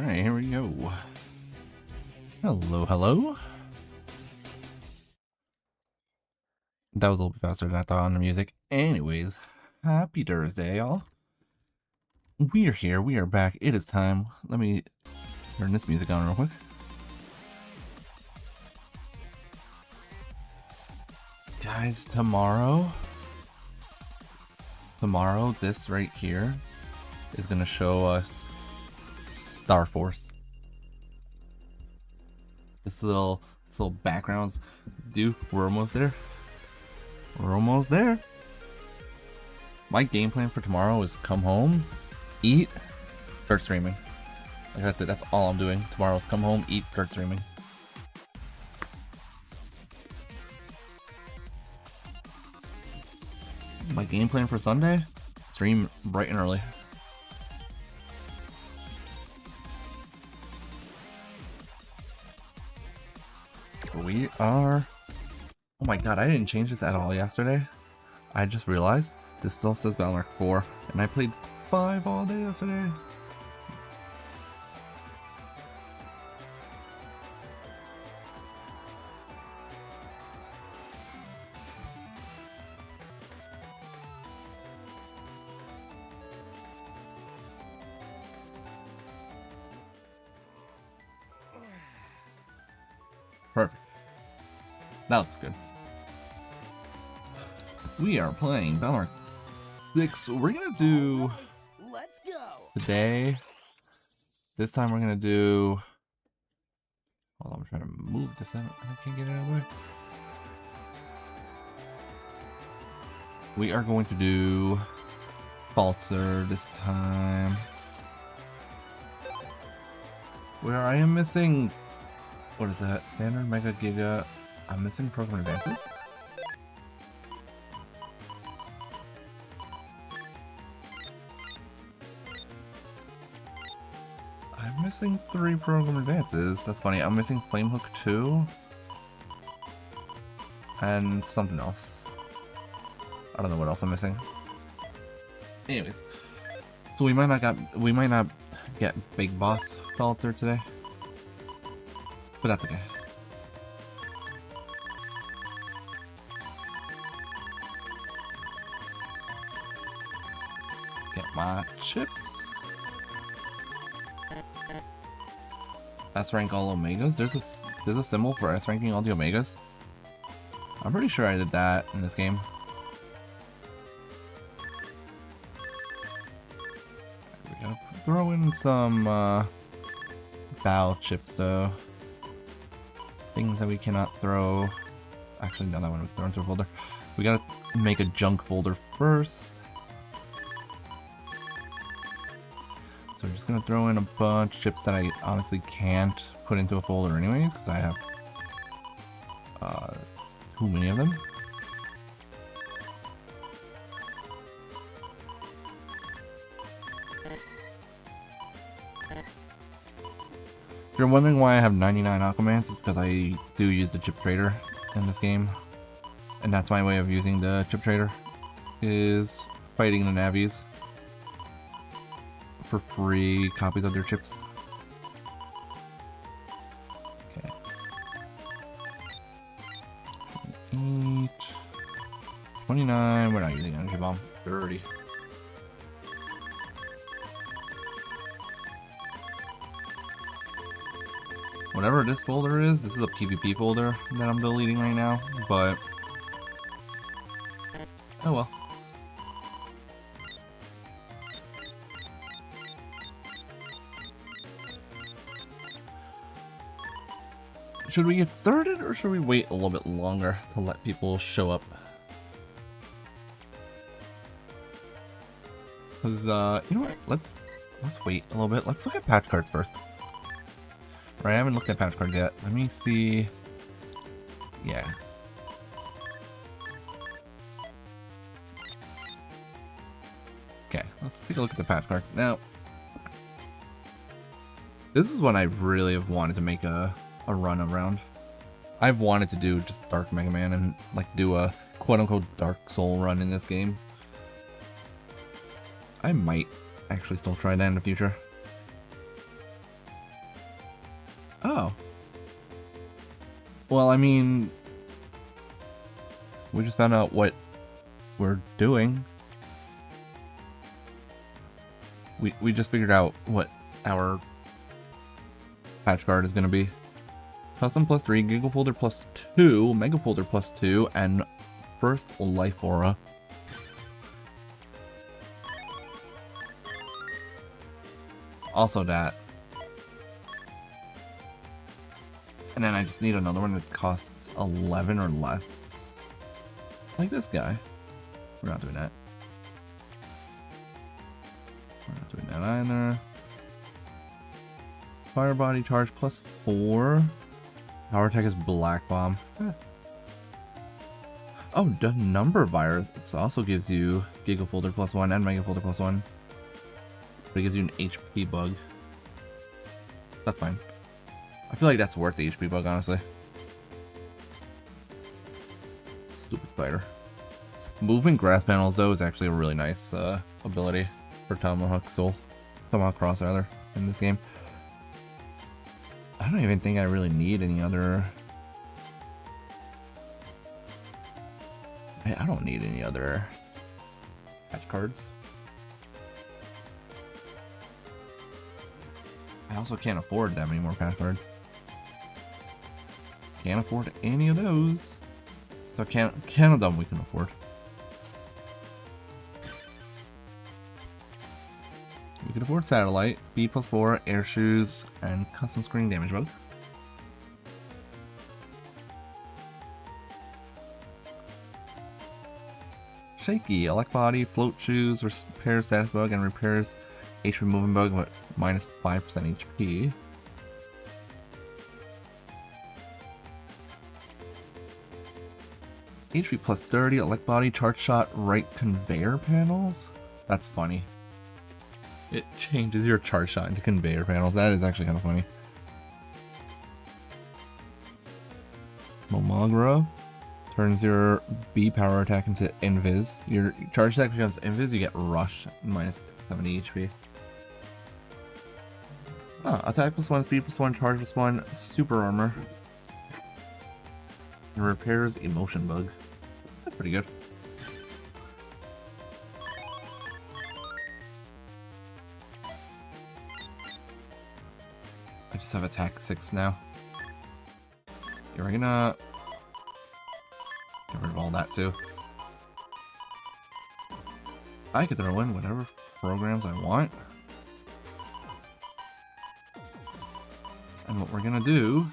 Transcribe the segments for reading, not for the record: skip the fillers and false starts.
Alright, here we go. Hello, hello. That was a little bit faster than I thought on the music. Anyways, happy Thursday, y'all. We are here, we are back. It is time. Let me turn this music on real quick. Guys, tomorrow, this right here is going to show us Star Force. This little backgrounds. Dude, we're almost there. We're almost there. My game plan for tomorrow is come home, eat, start streaming. Like that's it. That's all I'm doing. Tomorrow is come home, eat, start streaming. My game plan for Sunday? Stream bright and early. We are... Oh my god, I didn't change this at all yesterday. I just realized this still says Battlemark 4, and I played 5 all day yesterday. Perfect. That looks good. We are playing Battlemark 6. We're gonna do today. This time we're gonna do. Hold on, I'm trying to move this out. I can't get it out of the way. We are going to do Falzer this time. Where I am missing. What is that? Standard, Mega, Giga. I'm missing Program Advances. I'm missing 3 Program Advances. That's funny. I'm missing Flame Hook 2. And something else. I don't know what else I'm missing. Anyways. So we might not get Big Boss Falter today. But that's okay. Get my chips. S rank all Omegas. There's a symbol for S ranking all the Omegas. I'm pretty sure I did that in this game. We gotta throw in some Bow chips though. Things that we cannot throw. Actually, no, that one was thrown into a folder. We gotta make a junk folder first. So we're just gonna throw in a bunch of chips that I honestly can't put into a folder anyways, because I have too many of them. If you're wondering why I have 99 Aquamans, it's because I do use the chip trader in this game. And that's my way of using the chip trader, is fighting the Navis for free copies of their chips. Okay. 28, 29, we're not using energy bomb. 30. Whatever this folder is, this is a PvP folder that I'm deleting right now, but oh well. Should we get started, or should we wait a little bit longer to let people show up? Because, you know what? Let's wait a little bit. Let's look at patch cards first. Right, I haven't looked at patch cards yet. Let me see. Yeah. Okay, let's take a look at the patch cards. Now, this is what I really have wanted to make a run around. I've wanted to do just Dark Megaman and like do a quote-unquote Dark Soul run in this game. I might actually still try that in the future. Oh. Well, I mean, we just found out what we're doing. We just figured out what our patch card is going to be. Custom +3, Giga Folder +2, Mega Folder +2, and First Life Aura. Also that. And then I just need another one that costs 11 or less. Like this guy. We're not doing that. We're not doing that either. Fire Body Charge +4. Power Attack is Black Bomb. Oh, the Number Virus also gives you Giga Folder +1 and Mega Folder +1. But it gives you an HP bug. That's fine. I feel like that's worth the HP bug, honestly. Stupid spider. Movement grass panels, though, is actually a really nice ability for Tomahawk Soul. Tomahawk Cross, rather, in this game. I don't even think I really need any other... I don't need any other patch cards. I also can't afford that many more patch cards. Can't afford any of those. So can of them we can afford. We can afford Satellite, speed +4, air shoes, and custom screen damage bug. Shaky, elect body, float shoes, repairs status bug, and repairs HP movement bug with -5% HP. HP +30, elect body, charge shot, right conveyor panels? That's funny. It changes your charge shot into conveyor panels. That is actually kind of funny. Momagra turns your B power attack into invis. Your charge attack becomes invis, you get rush, -70 HP. Ah, attack +1, speed +1, charge +1, super armor. And repairs emotion bug. That's pretty good. I just have attack 6 now. Okay, we're gonna get rid of all that too. I could throw in whatever programs I want. And what we're gonna do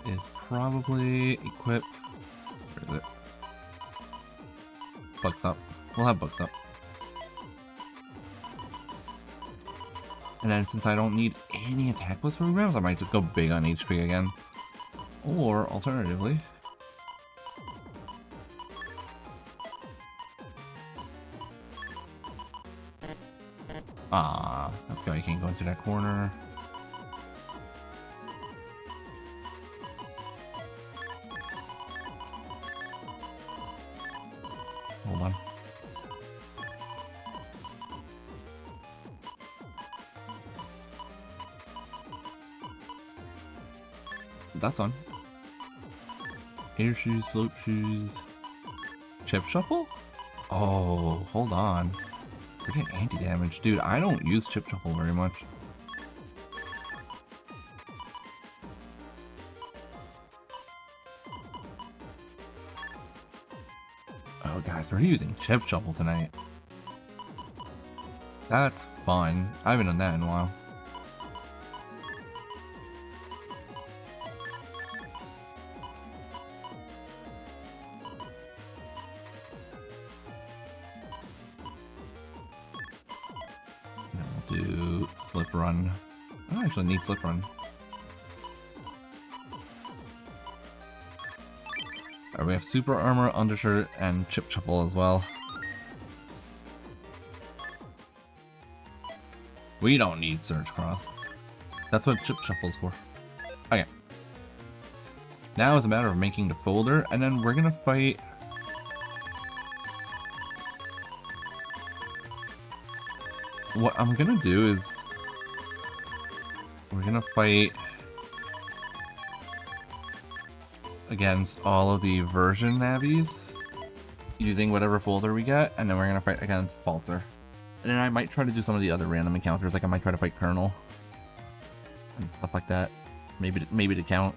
is probably equip... Where is it? Bucks up. We'll have Bucks up. And then since I don't need any attack plus programs, I might just go big on HP again. Or alternatively... Ah, okay, I can't go into that corner. Hold on. That's on. Air shoes, float shoes. Chip shuffle? Oh, hold on. We're getting anti-damage. Dude, I don't use chip shuffle very much. Oh, guys, we're using chip shuffle tonight. That's fun. I haven't done that in a while. We'll do slip run. I don't actually need slip run. Alright, we have super armor, undershirt, and chip shuffle as well. We don't need surge cross. That's what chip shuffle's for. Okay. Now it's a matter of making the folder, and then we're gonna fight... What I'm gonna do is... We're gonna fight against all of the version navies using whatever folder we get, and then we're gonna fight against Falter. And then I might try to do some of the other random encounters, like I might try to fight Colonel and stuff like that. Maybe to count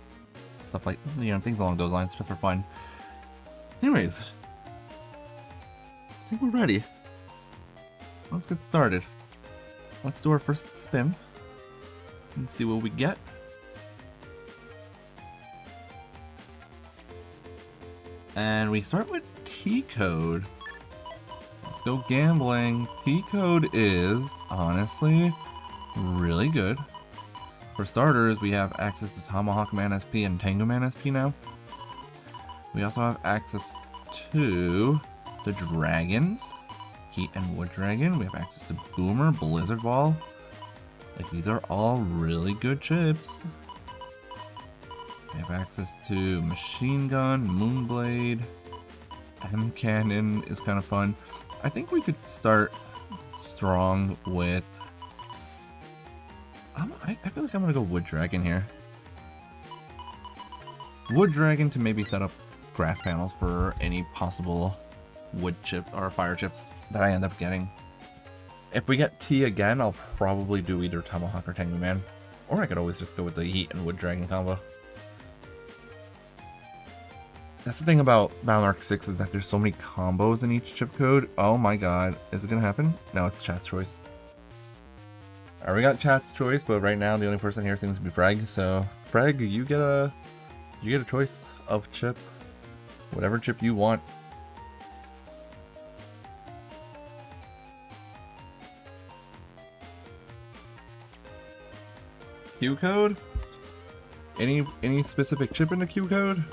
stuff like, you know, things along those lines, just for fun. Anyways, I think we're ready. Let's get started. Let's do our first spin and see what we get. And we start with T-Code. Let's go gambling. T-Code is, honestly, really good. For starters, we have access to Tomahawk Man SP and Tango Man SP now. We also have access to the Dragons. Heat and Wood Dragon. We have access to Boomer, Blizzard Ball. Like, these are all really good chips. We have access to Machine Gun, Moonblade, M Cannon is kind of fun. I think we could start strong with... I feel like I'm going to go Wood Dragon here. Wood Dragon to maybe set up grass panels for any possible wood chip or fire chips that I end up getting. If we get T again, I'll probably do either Tomahawk or Tango Man. Or I could always just go with the Heat and Wood Dragon combo. That's the thing about Battle 6 is that there's so many combos in each chip code. Oh my god. Is it gonna happen? No, it's chat's choice. Alright, we got chat's choice, but right now the only person here seems to be Freg. So, Freg, you get a choice of chip. Whatever chip you want. Q code? Any specific chip in the Q code?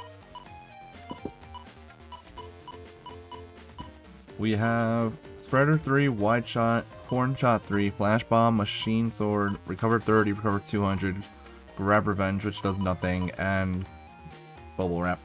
We have Spreader 3, Wide Shot, Horn Shot 3, Flash Bomb, Machine Sword, Recover 30, Recover 200, Grab Revenge, which does nothing, and Bubble Wrap.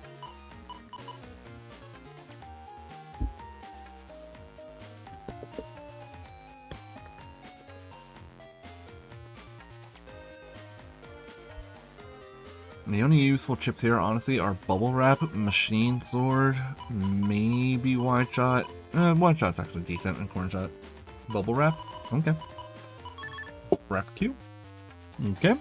The only useful chips here, honestly, are Bubble Wrap, Machine Sword, maybe Wide Shot. Wide Shot's actually decent, and Corn Shot. Bubble Wrap? Okay. Wrap Q. Okay.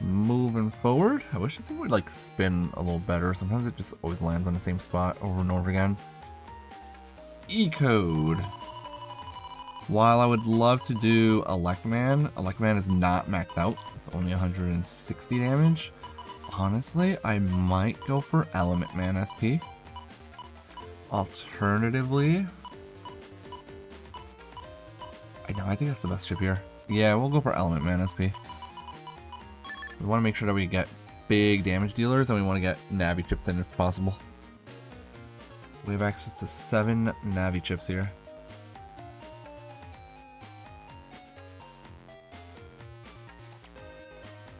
Moving forward. I wish this thing would, like, spin a little better. Sometimes it just always lands on the same spot over and over again. E-Code. While I would love to do Electman is not maxed out. It's only 160 damage. Honestly, I might go for Element Man SP. Alternatively, I think that's the best chip here. Yeah, we'll go for Element Man SP. We want to make sure that we get big damage dealers, and we want to get Navi chips in if possible. We have access to 7 Navi chips here.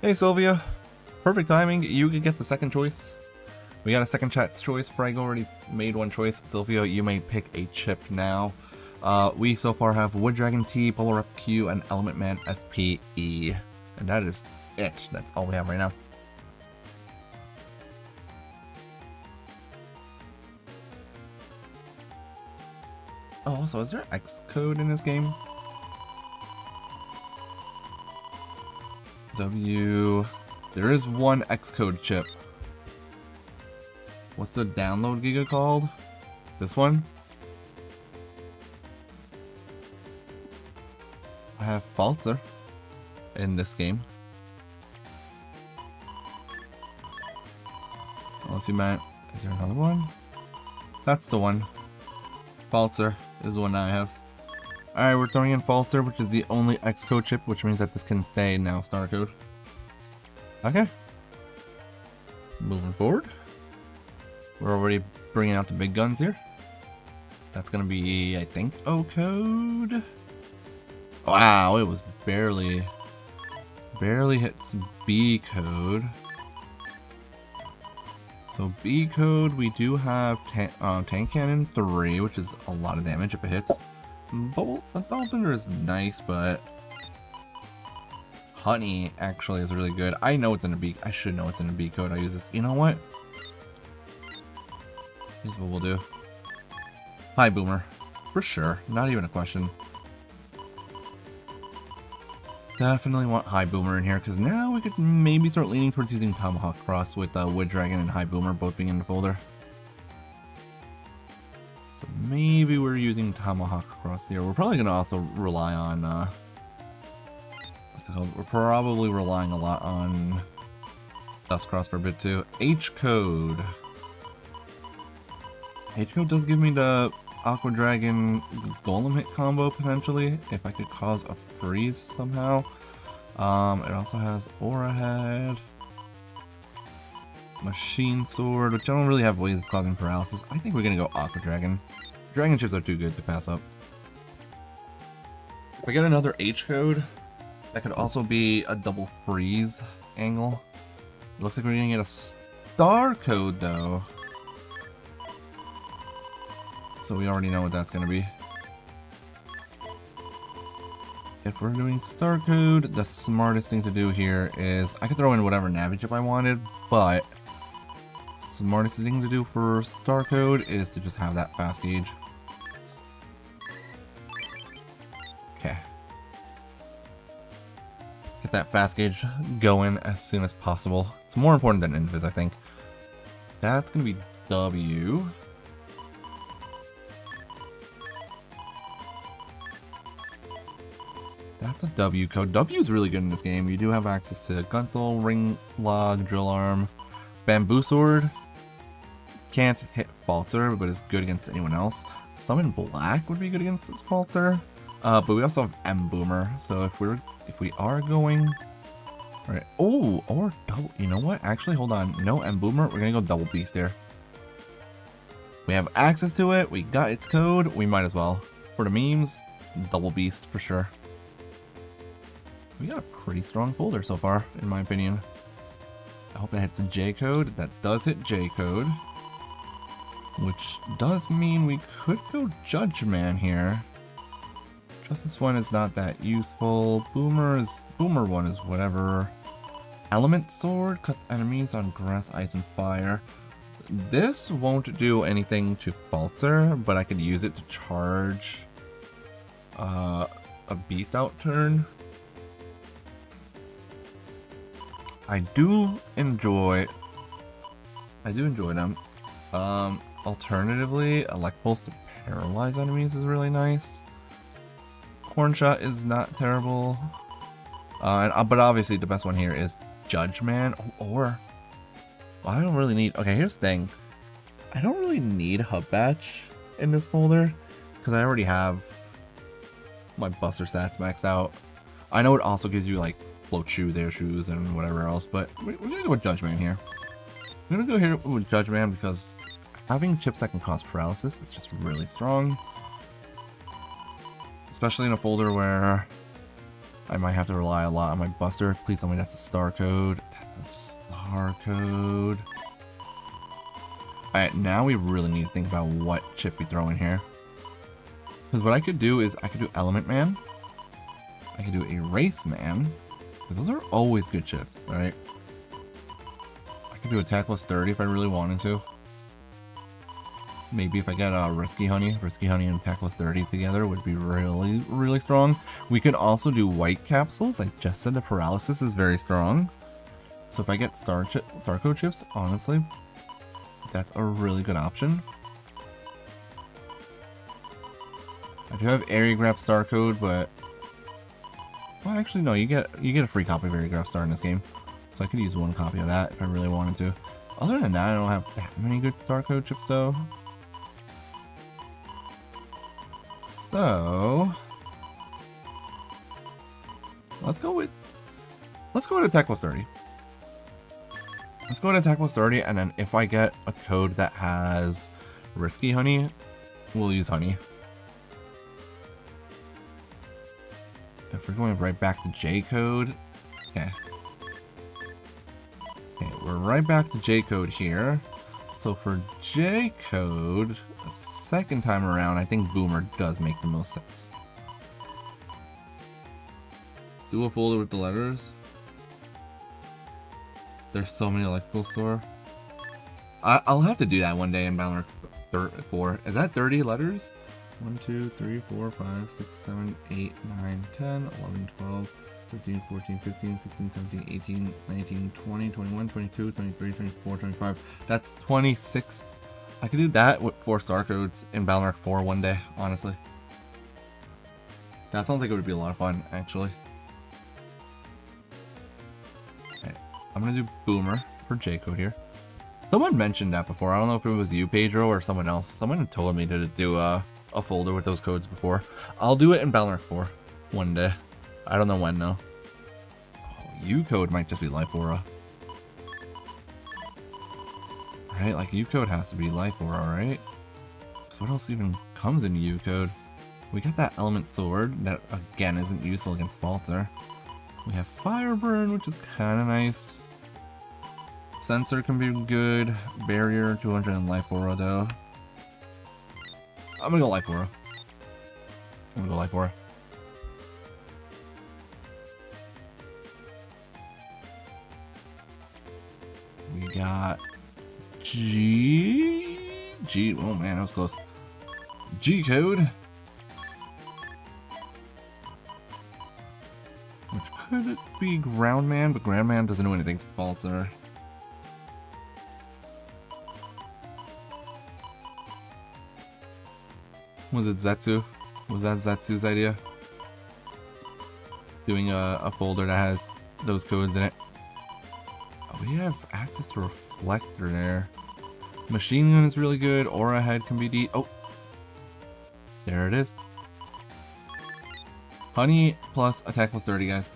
Hey Sylvia, perfect timing. You could get the second choice. We got a second chat's choice. Frag already made one choice. Sylvia, you may pick a chip now. We so far have Wood Dragon T, Bubble Wrap Q, and Element Man SPE. And that is it. That's all we have right now. Oh, also, is there X code in this game? There is one Xcode chip. What's the download giga called? This one? I have Falter in this game. Let's see, Matt. Is there another one? That's the one. Falter is the one I have. Alright, we're throwing in Falter, which is the only Xcode chip, which means that this can stay now star code. Okay. Moving forward. We're already bringing out the big guns here. That's gonna be, I think, O code. Wow, it was barely hits B code. So B code, we do have Tank Cannon 3, which is a lot of damage if it hits. Bubble Thunder is nice, but honey actually is really good. I know it's in a B. I should know it's in a B code. I use this. You know what? Here's what we'll do. Hi, Boomer. For sure. Not even a question. Definitely want High Boomer in here, because now we could maybe start leaning towards using Tomahawk Cross with Wood Dragon and High Boomer both being in the folder. So maybe we're using Tomahawk Cross here. We're probably going to also rely on, what's it called? We're probably relying a lot on Dust Cross for a bit too. H-Code. H-Code does give me the Aqua Dragon Golem hit combo potentially, if I could cause a freeze somehow. It also has Aura Head, Machine Sword, which I don't really have ways of causing paralysis. I think we're gonna go Aqua Dragon. Dragon chips are too good to pass up. If I get another H-Code, that could also be a double freeze angle. It looks like we're gonna get a Star Code though. So we already know what that's going to be. If we're doing Star Code, the smartest thing to do here is I could throw in whatever Navi chip I wanted, but smartest thing to do for Star Code is to just have that fast gauge. Okay. Get that fast gauge going as soon as possible. It's more important than Invis, I think. That's going to be W. That's a W code. W is really good in this game. You do have access to Gunsel, Ring Log, Drill Arm, Bamboo Sword. Can't hit Falter, but is good against anyone else. Summon Black would be good against Falter. But we also have M Boomer. So if we are going, right? Oh, or double. You know what? Actually, hold on. No M Boomer. We're gonna go Double Beast here. We have access to it. We got its code. We might as well. For the memes, Double Beast for sure. We got a pretty strong folder so far, in my opinion. I hope it hits a J code. That does hit J code. Which does mean we could go Judge Man here. Justice 1 is not that useful. Boomer 1 is whatever. Element Sword cuts enemies on grass, ice, and fire. This won't do anything to Falter, but I could use it to charge a Beast Out turn. I do enjoy them. Alternatively, Elect Pulse to paralyze enemies is really nice. Horn Shot is not terrible. But obviously the best one here is Judge Man. Or, well, I don't really need, okay, here's the thing. I don't really need Hub Batch in this folder, because I already have my Buster stats maxed out. I know it also gives you like Float Shoes, Air Shoes, and whatever else, but we're gonna go with Judge Man here. I'm gonna go here with Judge Man because having chips that can cause paralysis is just really strong. Especially in a folder where I might have to rely a lot on my Buster. Please tell me that's a Star Code. That's a Star Code. Alright, now we really need to think about what chip we throw in here. Because what I could do is I could do Element Man. I could do Erase Man. Because those are always good chips, right? I could do Attack plus 30 if I really wanted to. Maybe if I get Risky Honey and Attack plus 30 together would be really, really strong. We could also do White Capsules. I just said the paralysis is very strong. So if I get Star Code chips, honestly, that's a really good option. I do have Area Grab Star Code, but well, actually, no. You get a free copy of Area Grab Star in this game, so I could use one copy of that if I really wanted to. Other than that, I don't have that many good Star Code chips, though. So let's go with Attack plus 30. Let's go to Attack plus 30, and then if I get a code that has Risky Honey, we'll use Honey. If we're going right back to J code, okay. Okay, we're right back to J code here. So for J code, a second time around, I think Boomer does make the most sense. Do a folder with the letters. There's so many electrical store. I'll have to do that one day in Balor 4. Is that 30 letters? 1, 2, 3, 4, 5, 6, 7, 8, 9, 10, 11, 12, 13, 14, 15, 16, 17, 18, 19, 20, 21, 22, 23, 24, 25. That's 26. I could do that with 4 star codes in Balor 4 one day, honestly. That sounds like it would be a lot of fun, actually. Okay, I'm gonna do Boomer for J-code here. Someone mentioned that before. I don't know if it was you, Pedro, or someone else. Someone told me to do a folder with those codes before. I'll do it in Balor 4 one day. I don't know when, though. Oh, U-code might just be Life Aura. Right, like U-code has to be Life Aura, right? So what else even comes in U-code? We got that Element Sword that, again, isn't useful against Falter. We have Fire Burn, which is kind of nice. Sensor can be good. Barrier, 200 and Life Aura, though. I'm gonna go Life Aura. I'm gonna go Life Aura. We got G. Oh man, that was close. G-code. Which could be Groundman, but Groundman doesn't do anything to Falter. Was it Zetsu? Was that Zetsu's idea? Doing a folder that has those codes in it. Oh, we have access to Reflector there. Machine Gun is really good. Aura Head can be D. Oh! There it is. Honey plus attack plus 30, guys.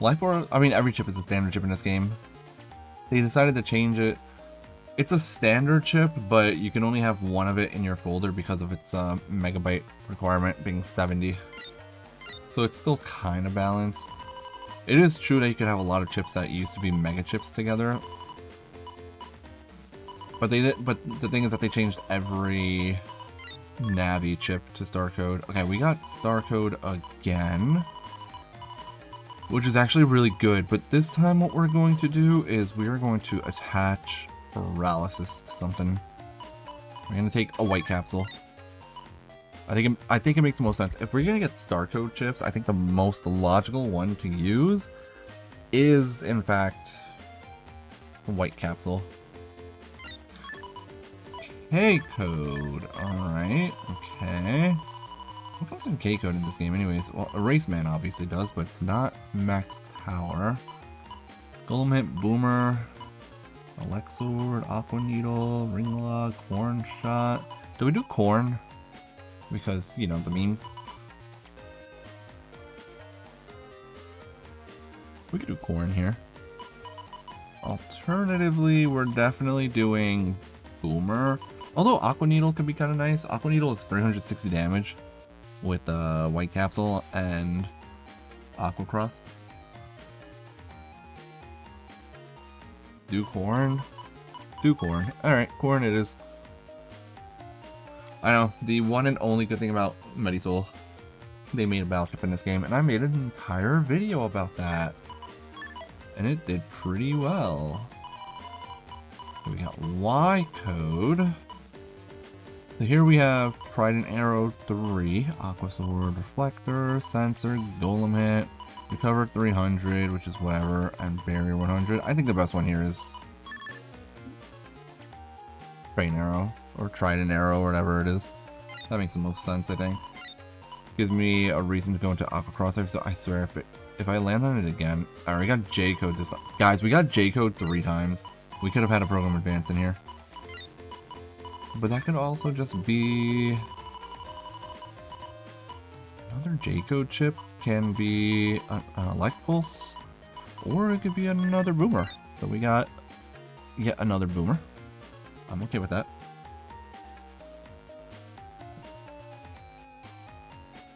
Life Aura, I mean, every chip is a standard chip in this game. They decided to change it. It's a standard chip, but you can only have one of it in your folder because of its megabyte requirement being 70. So it's still kind of balanced. It is true that you could have a lot of chips that used to be mega chips together. But the thing is that they changed every Navi chip to star code. Okay, we got star code again, which is actually really good. But this time what we're going to do is we are going to attach paralysis to something. We're gonna take a white capsule. I think it makes the most sense. If we're gonna get star code chips, I think the most logical one to use is, in fact, a white capsule. K-code. Alright, okay. What comes in K-code in this game anyways? Well, Erase Man obviously does, but it's not max power. Golem Hit, Boomer, Elect Sword, Aqua Needle, Ring Log, Corn Shot. Do we do Corn? Because, you know, the memes. We could do Corn here. Alternatively, we're definitely doing Boomer. Although Aqua Needle could be kind of nice. Aqua Needle is 360 damage with White Capsule and Aqua Cross. Do Corn? Do Corn. Alright, Corn it is. I know, the one and only good thing about Medisoul, they made a battle chip in this game, and I made an entire video about that. And it did pretty well. We got Y code. So here we have Trident Arrow 3, Aqua Sword, Reflector, Sensor, Golem Hit, Recover 300, which is whatever, and Barrier 100. I think the best one here is Train Arrow, or Trident Arrow, or whatever it is. That makes the most sense, I think. Gives me a reason to go into Aqua Crosshair, so I swear if I land on it again... Alright, we got J-code this time. Guys, we got J-code 3 times. We could have had a program advance in here. But that could also just be... Another J-code chip can be an Elect Pulse, or it could be another Boomer. So we got yet another Boomer. I'm okay with that.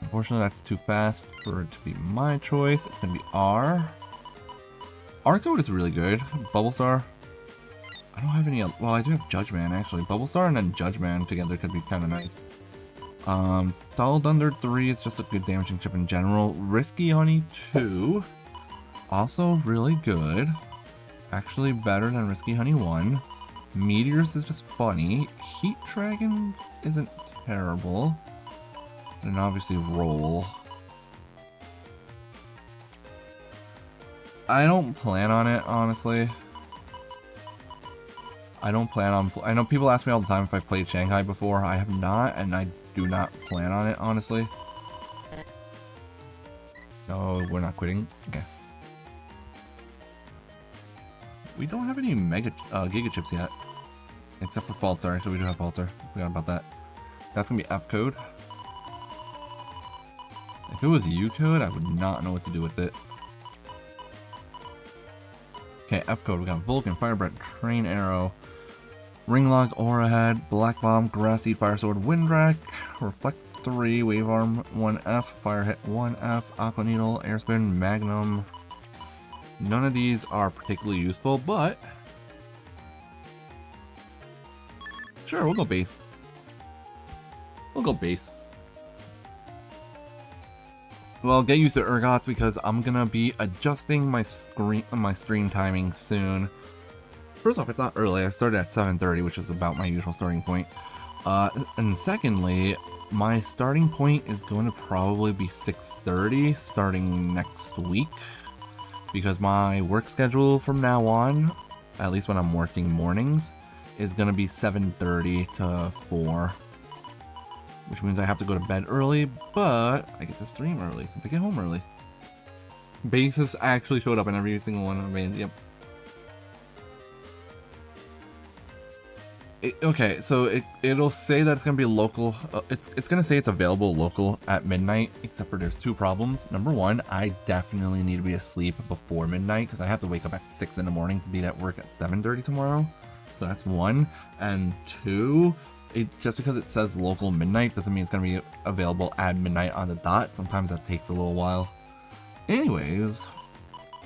Unfortunately, that's too fast for it to be my choice. It's gonna be R. R code is really good. Bubble Star. I don't have any. Well, I do have Judge Man actually. Bubble Star and then Judge Man together could be kind of nice. Dull Thunder 3 is just a good damaging chip in general. Risky Honey 2, also really good. Actually better than Risky Honey 1. Meteors is just funny. Heat Dragon isn't terrible. And obviously Roll. I don't plan on it, honestly. I don't plan on... I know people ask me all the time if I played Shanghai before. I have not, and I do not plan on it, honestly. No, we're not quitting. Okay. We don't have any Giga Chips yet. Except for Falter. So we do have Falter. Forgot about that. That's gonna be F code. If it was U code, I would not know what to do with it. Okay, F code. We got Vulcan, Fire Breath, Train Arrow, Ringlock, Aura Head, Black Bomb, Grass Seed, Fire Sword, Windwreck, Reflect 3, Wave Arm 1F, Fire Hit 1F, Aqua Needle, Air Spin, Magnum. None of these are particularly useful, but sure, we'll go base. We'll go base. Well, get used to Urgot because I'm gonna be adjusting my stream timing soon. First off, it's not early. I started at 7:30, which is about my usual starting point. And secondly, my starting point is going to probably be 6:30 starting next week. Because my work schedule from now on, at least when I'm working mornings, is going to be 7:30 to 4. Which means I have to go to bed early, but I get to stream early since I get home early. Basis actually showed up in every single one. I mean, yep. Okay, so it'll say that it's gonna be local. It's gonna say it's available local at midnight, except for there's 2 problems. Number 1, I definitely need to be asleep before midnight because I have to wake up at 6 in the morning to be at work at 7:30 tomorrow. So that's 1. And 2, just because it says local midnight doesn't mean it's gonna be available at midnight on the dot. Sometimes that takes a little while. Anyways,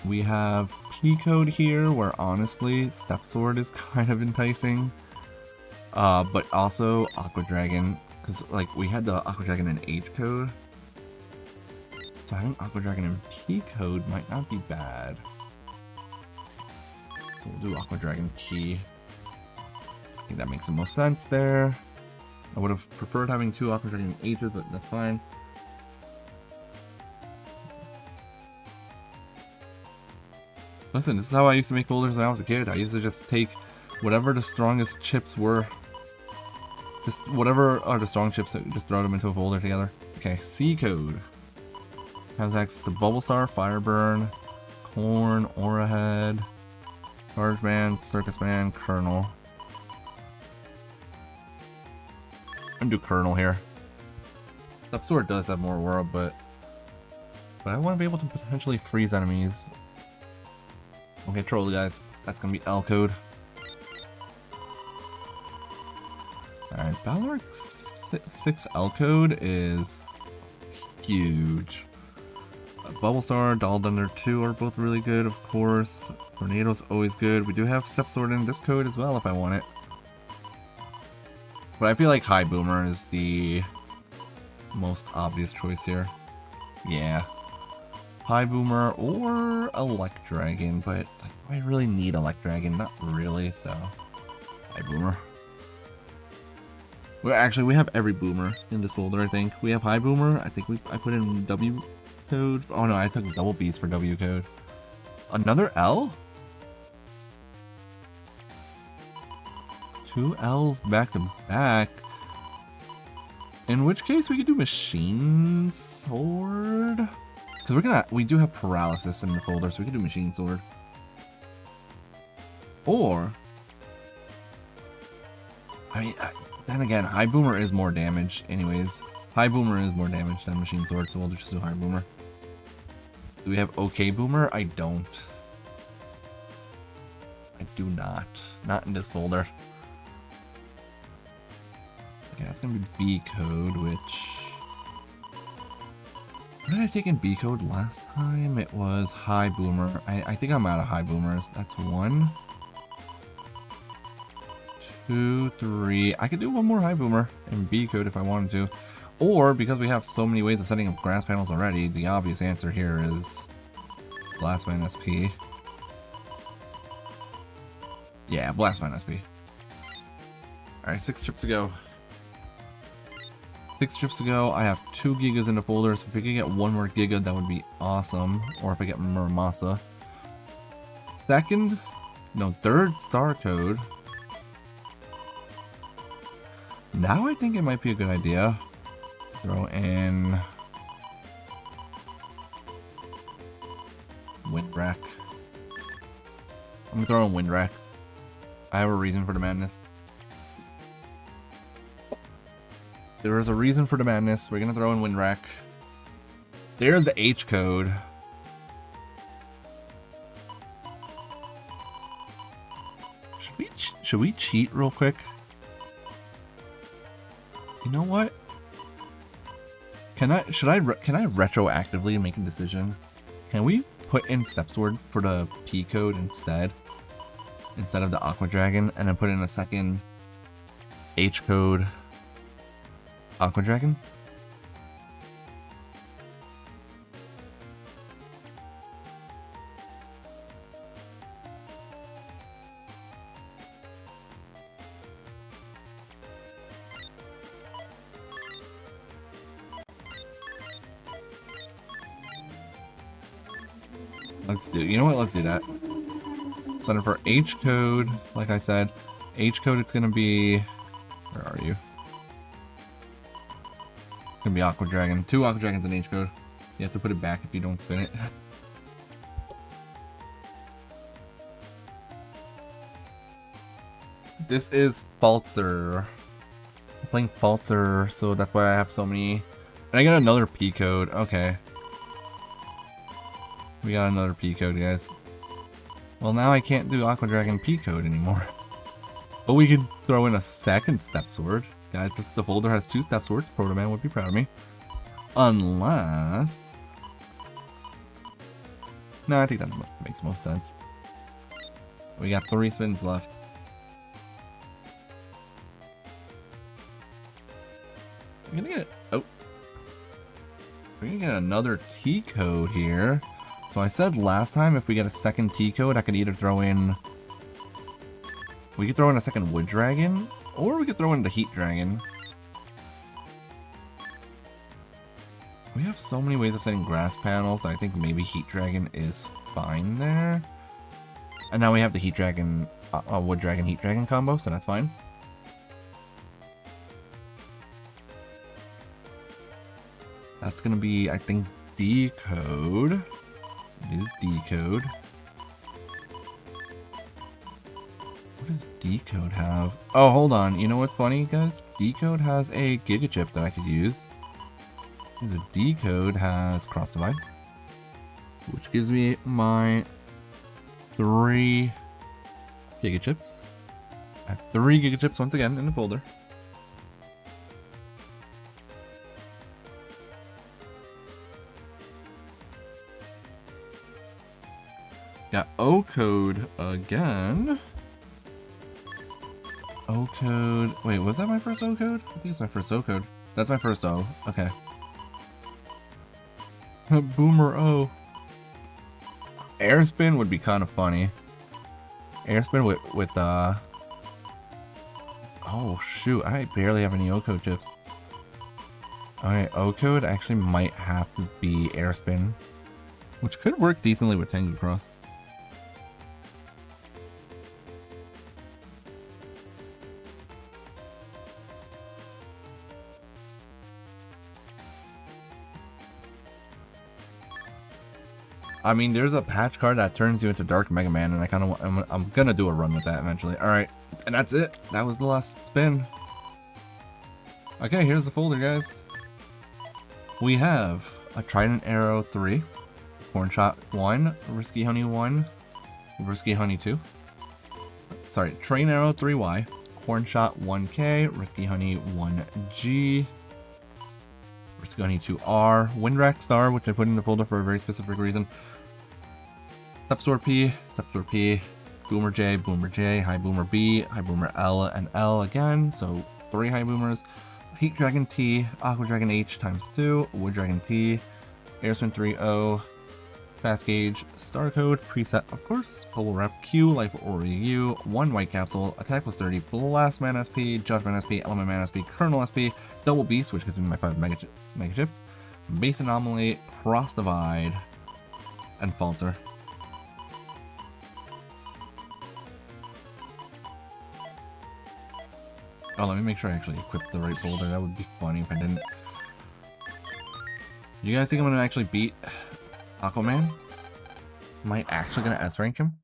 we have P code here, where honestly, Step Sword is kind of enticing. But also Aqua Dragon, because like we had the Aqua Dragon in H code, so having Aqua Dragon in P code might not be bad. So we'll do Aqua Dragon Key. I think that makes the most sense there. I would have preferred having 2 Aqua Dragon H's, but that's fine. Listen, this is how I used to make folders when I was a kid. I used to just take whatever the strongest chips were. Just whatever are the strong chips, just throw them into a folder together. Okay, C code. Has access to Bubble Star, Fire Burn, Corn, Aura Head, Charge Man, Circus Man, Colonel. I'm gonna do Colonel here. Step Sword does have more aura, but I want to be able to potentially freeze enemies. Okay, troll guys. That's gonna be L code. Alright, Balrog 6 L code is huge. Bubble Star, Dull Thunder 2 are both really good, of course. Tornado's always good. We do have Step Sword in this code as well if I want it. But I feel like High Boomer is the most obvious choice here. Yeah. High Boomer or Elect Dragon, but like, do I really need Elect Dragon? Not really, so High Boomer. Well, actually, we have every Boomer in this folder, I think. We have High Boomer. I think I put in W code. Oh no, I took double B's for W code. Another L? 2 L's back to back. In which case we could do Machine Sword. Because we do have Paralysis in the folder, so we could do Machine Sword. Or, I mean, then again, High Boomer is more damage anyways. High Boomer is more damage than Machine Sword, so we'll just do High Boomer. Do we have OK Boomer? I don't. I do not. Not in this folder. Okay, that's gonna be B code, which... What did I take in B code last time? It was High Boomer. I think I'm out of High Boomers. That's 1, 2, 3. I could do one more High Boomer in B code if I wanted to. Or, because we have so many ways of setting up grass panels already, the obvious answer here is Blastman SP. Yeah, Blastman SP. Alright, 6 trips to go. 6 trips to go. I have 2 Gigas in the folder, so if we could get 1 more Giga, that would be awesome. Or if I get Muramasa. Third star code. Now I think it might be a good idea. Throw in Windwreck. I'm gonna throw in Windwreck. I have a reason for the madness. There is a reason for the madness. We're gonna throw in Windwreck. There's the H code. Should we cheat real quick? You know what? Can I retroactively make a decision? Can we put in Step Sword for the P code instead of the Aqua Dragon, and then put in a second H code Aqua Dragon? You know what? Let's do that. So for H code, like I said, H code, it's gonna be. Where are you? It's gonna be Aqua Dragon. 2 Aqua Dragons in H code. You have to put it back if you don't spin it. This is Falzer. I'm playing Falzer, so that's why I have so many. And I got another P code. Okay. We got another P code, guys. Well, now I can't do Aqua Dragon P code anymore. But we could throw in a second Step Sword. Guys, if the folder has 2 Step Swords, Protoman would be proud of me. Unless... No, I think that makes most sense. We got 3 spins left. We're gonna get it. Oh. We're gonna get another T code here. So I said last time if we get a second T code, I could either throw in... We could throw in a second Wood Dragon, or we could throw in the Heat Dragon. We have so many ways of setting grass panels that I think maybe Heat Dragon is fine there. And now we have the Heat Dragon, Wood Dragon, Heat Dragon combo, so that's fine. That's gonna be, I think, D code. It is D code. What does D code have? Oh, hold on. You know what's funny, guys? D code has a Giga Chip that I could use. The D code has Cross Divide, which gives me my 3 Giga Chips. I have 3 Giga Chips once again in the folder. Got O code again. O code. Wait, was that my first O code? I think it's my first O code. That's my first O. Okay. Boomer O. Air spin would be kind of funny. Air spin with oh shoot, I barely have any O code chips. Alright, O code actually might have to be air spin, which could work decently with Tengu Cross. I mean, there's a patch card that turns you into Dark Megaman, and I kind of I'm gonna do a run with that eventually. All right, and that's it. That was the last spin. Okay, here's the folder, guys. We have a Trident Arrow 3, Corn Shot 1, Risky Honey 1, Risky Honey 2. Sorry, Train Arrow 3Y, Corn Shot 1K, Risky Honey 1G, Risky Honey 2R, Windwreck Star, which I put in the folder for a very specific reason. Step Sword P, Boomer J, High Boomer B, High Boomer L, and L again, so 3 High Boomers. Heat Dragon T, Aqua Dragon H ×2, Wood Dragon T, Airspin 3-0, Fast Gauge, Star Code, Preset, of course, Bubble Wrap Q, Life Aura U, 1 White Capsule, Attack plus 30, Blast Man SP, Judgment SP, Element Man SP, Colonel SP, Double Beast, which gives me my 5 Mega Chips, Base Anomaly, Cross Divide, and Falter. Oh, let me make sure I actually equipped the right boulder. That would be funny if I didn't. You guys think I'm gonna actually beat Aquaman? Am I actually gonna S rank him?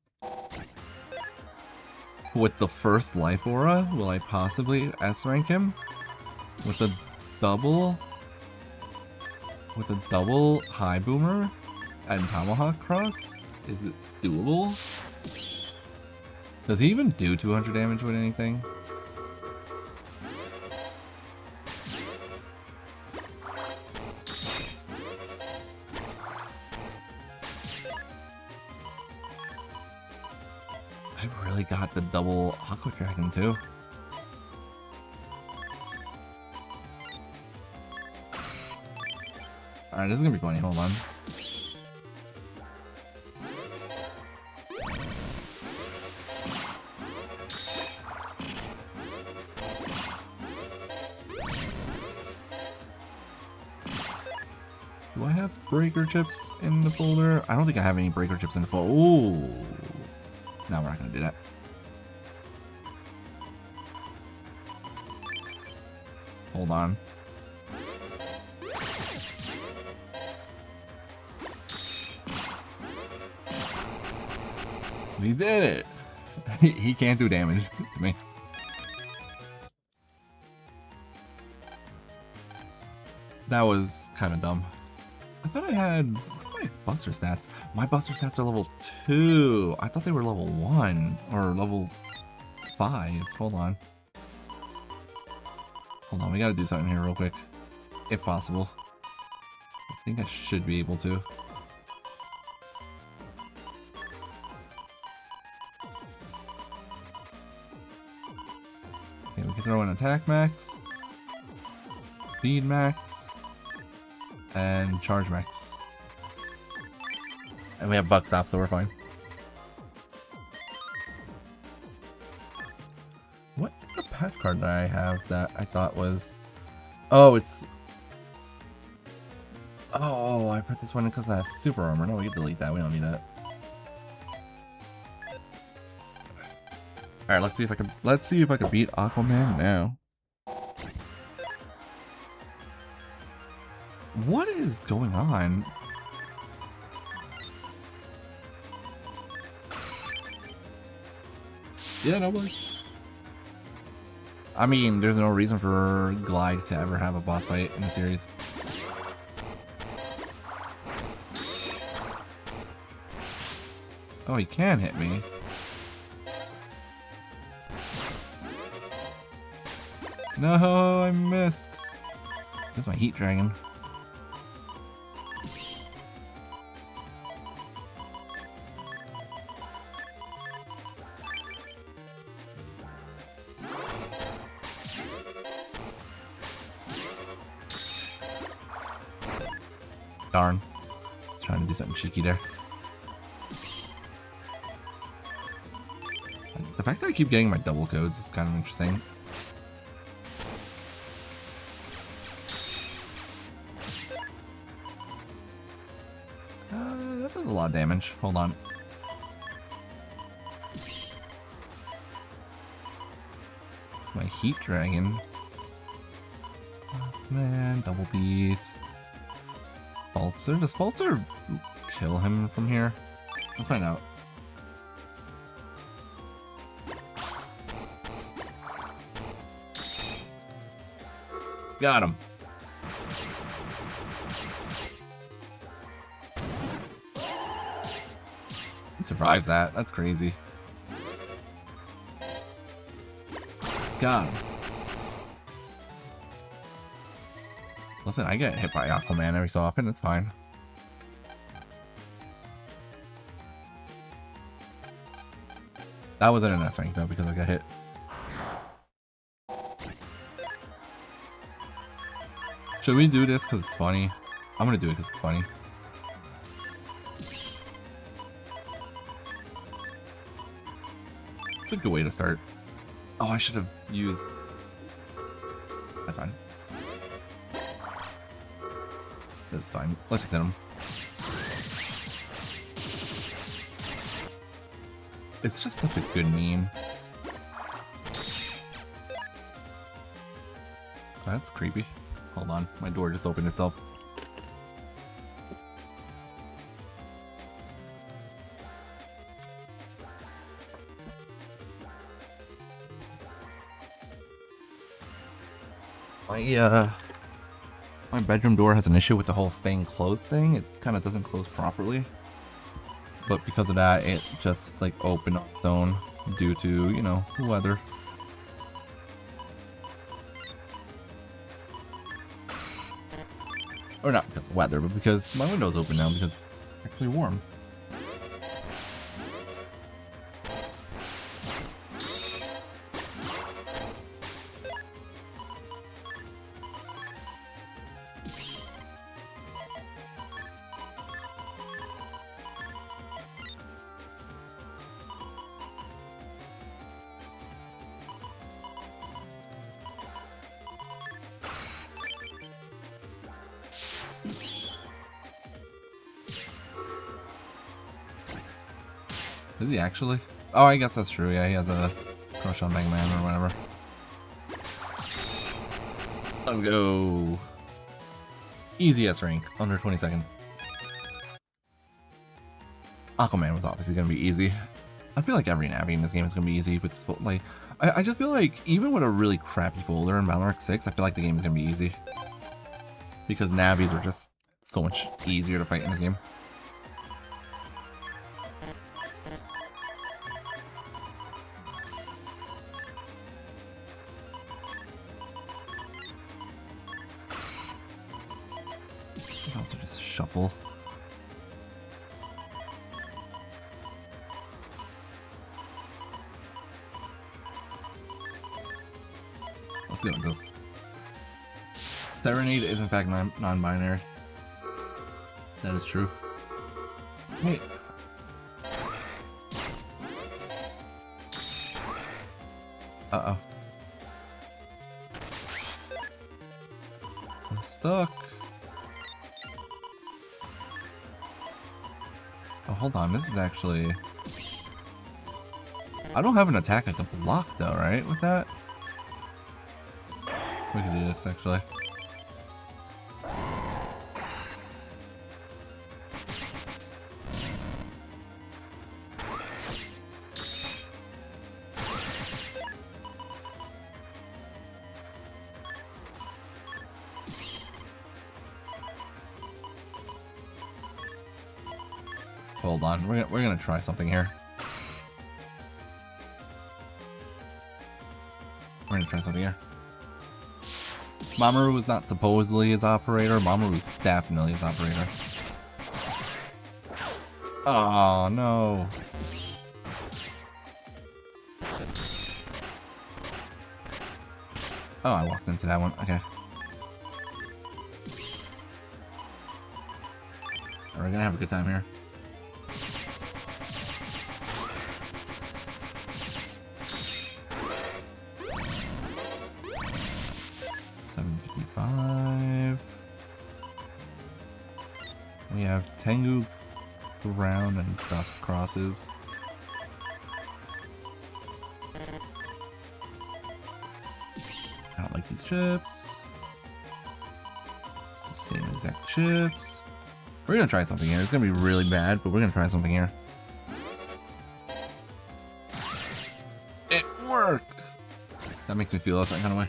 With the first life aura, will I possibly S rank him? With a double high boomer and tomahawk cross? Is it doable? Does he even do 200 damage with anything? I really got the double Aqua Dragon too. Alright, this is gonna be funny. Hold on. Do I have breaker chips in the folder? I don't think I have any breaker chips in the folder. Ooh. No, we're not gonna do that. Hold on. We did it! He can't do damage to me. That was kind of dumb. I thought I had my buster stats. My buster stats are level 2. I thought they were level 1 or level 5. Hold on. Hold on, we gotta do something here real quick. If possible. I think I should be able to. Okay, we can throw in attack max, speed max, and charge max. And we have buck stop, so we're fine. What is the patch card that I have that I thought was... Oh, it's... Oh, I put this one in because of that super armor. No, we can delete that. We don't need that. Alright, let's see if I can beat Aquaman now. What is going on? Yeah, no worries. I mean, there's no reason for Glide to ever have a boss fight in the series. Oh, he can hit me. No, I missed. That's my Heat Dragon. Darn. Trying to do something cheeky there. The fact that I keep getting my double codes is kind of interesting. That does a lot of damage. Hold on. It's my Heat Dragon. Last man, double beast. Falter? Does Falter kill him from here? Let's find out. Got him. He survives that. That's crazy. Got him. Listen, I get hit by Aquaman every so often. It's fine. That wasn't an S rank though because I got hit. Should we do this because it's funny? I'm gonna do it because it's funny. It's a good way to start. Oh, I should have used... That's fine. That's fine. Let's just hit him. It's just such a good meme. That's creepy. Hold on, my door just opened itself. My bedroom door has an issue with the whole staying closed thing. It kind of doesn't close properly. But because of that, it just like opened on its own due to, you know, weather. Or not because of weather, but because my window's open now because it's actually warm. Is he actually? Oh, I guess that's true. Yeah, he has a crush on Megaman or whatever. Let's go. Easy S rank, under 20 seconds. Aquaman was obviously going to be easy. I feel like every Navi in this game is going to be easy, but this, like, I just feel like even with a really crappy folder in Valorant 6, I feel like the game is going to be easy. Because Navis are just so much easier to fight in this game. Also just shuffle. Let's see what this. Serenade is in fact non-binary. That is true. Wait. Uh-oh. I'm stuck. Oh, hold on, this is actually... I don't have an attack I can block though, right, with that? We can do this, actually. Hold on, we're gonna try something here. We're gonna try something here. Mamoru was not supposedly his operator. Mamoru was definitely his operator. Oh no. Oh, I walked into that one. Okay. We're gonna have a good time here. We have Tengu ground and dust crosses. I don't like these chips. It's the same exact chips. We're gonna try something here. It's gonna be really bad, but we're gonna try something here. It worked! That makes me feel a certain kind of way.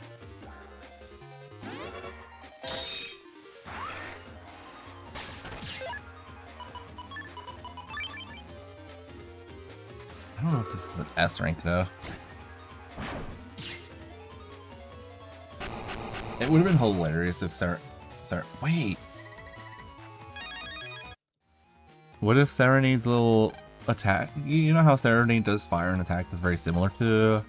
I don't know if this is an S rank though. It would have been hilarious if wait. What if Serenade's little attack? You know how Serenade does fire and attack that's very similar to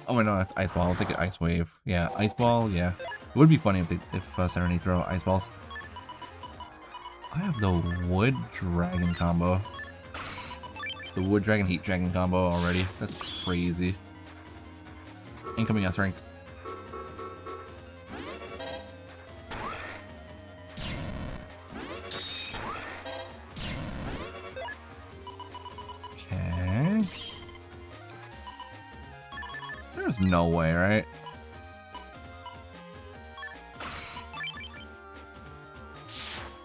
Oh wait, no, that's Ice Ball. Let's take an Ice Wave. Yeah, Ice Ball, yeah. It would be funny if Serenity throw Ice Balls. I have the Wood Dragon combo. The Wood Dragon, Heat Dragon combo already. That's crazy. Incoming S rank. Okay. There's no way, right?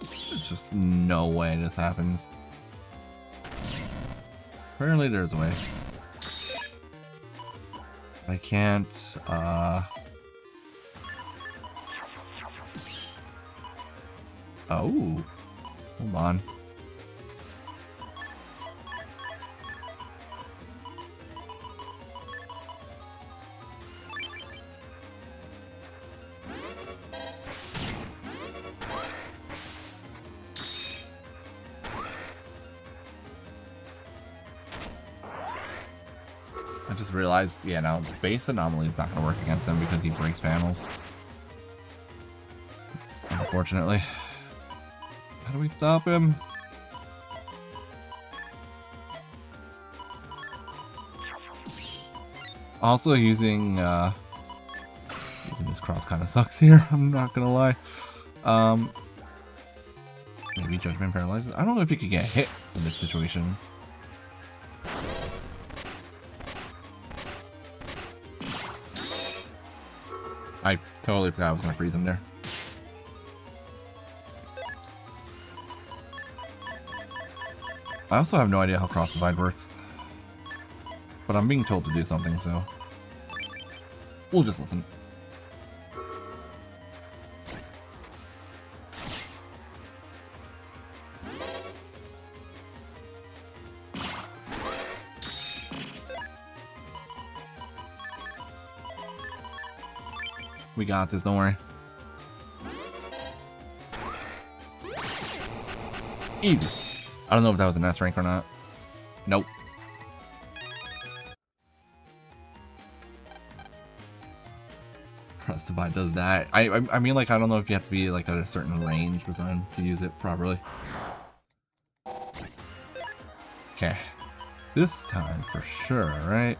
There's just no way this happens. Apparently there's a way. I can't, Oh. Hold on. I just realized, yeah, now base anomaly is not going to work against him because he breaks panels. Unfortunately. How do we stop him? Also using this cross kind of sucks here, I'm not going to lie. Maybe Judgment Paralyzes. I don't know if you could get hit in this situation. I totally forgot I was going to freeze him there. I also have no idea how Cross Divide works. But I'm being told to do something, so we'll just listen. We got this, don't worry. Easy. I don't know if that was an S rank or not. Nope. Cross Divide does that. I mean, like, I don't know if you have to be like at a certain range or something to use it properly. Okay. This time for sure, right?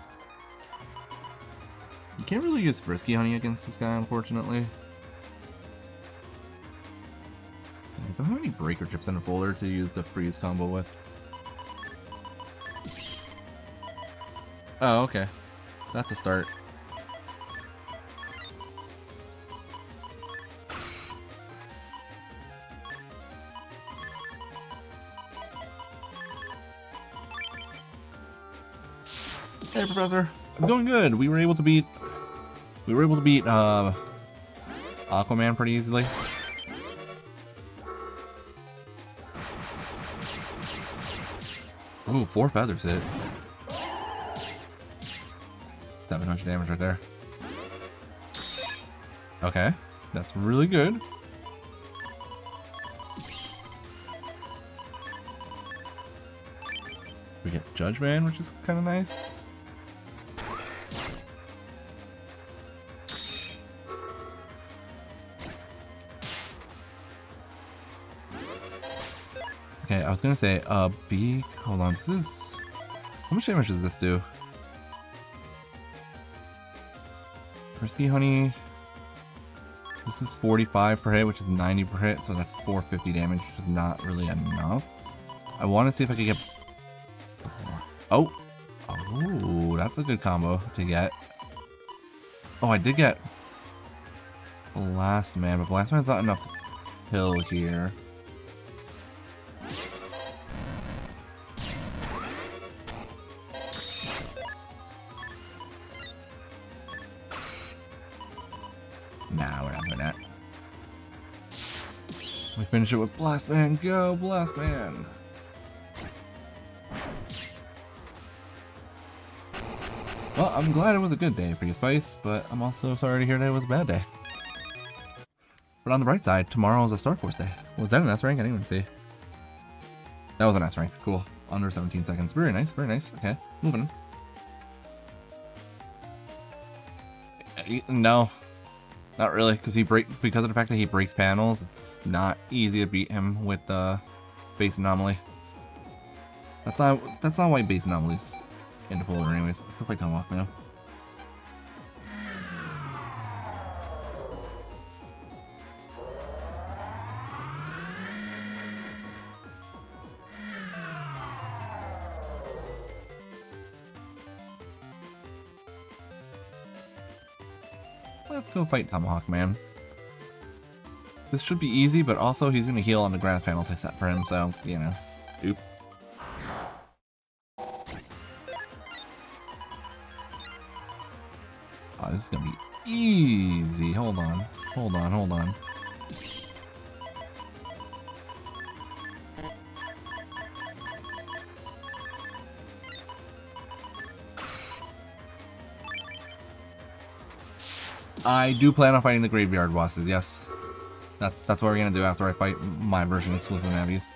You can't really use Frisky Honey against this guy, unfortunately. I don't have any breaker chips in a folder to use the freeze combo with. Oh, okay. That's a start. Hey, Professor. I'm going good. We were able to beat Aquaman pretty easily. Ooh, 4 feathers hit. 700 damage right there. Okay, that's really good. We get Judge Man, which is kind of nice. Okay, I was gonna say, B. Hold on, this is. How much damage does this do? Frisky Honey. This is 45 per hit, which is 90 per hit, so that's 450 damage, which is not really enough. I want to see if I can get. Oh! Oh, that's a good combo to get. Oh, I did get Blast Man, but Blast Man's not enough to kill here. Nah, we're not doing that. We finish it with Blast Man. Go, Blast Man! Well, I'm glad it was a good day for you, Spice, but I'm also sorry to hear that it was a bad day. But on the bright side, tomorrow is a Star Force day. Was that an S rank? I didn't even see. That was an S rank. Cool. Under 17 seconds. Very nice, very nice. Okay, moving on. No, not really, because because of the fact that he breaks panels, it's not easy to beat him with base anomaly. That's not why base anomaly's in the folder anyways. Let's go fight Tomahawk now. Let's go fight Tomahawk, man. This should be easy, but also he's going to heal on the grass panels I set for him, so, you know. Oops. Oh, this is going to be easy. Hold on. Hold on, hold on. I do plan on fighting the graveyard bosses, yes. That's what we're gonna do after I fight my version exclusive navies.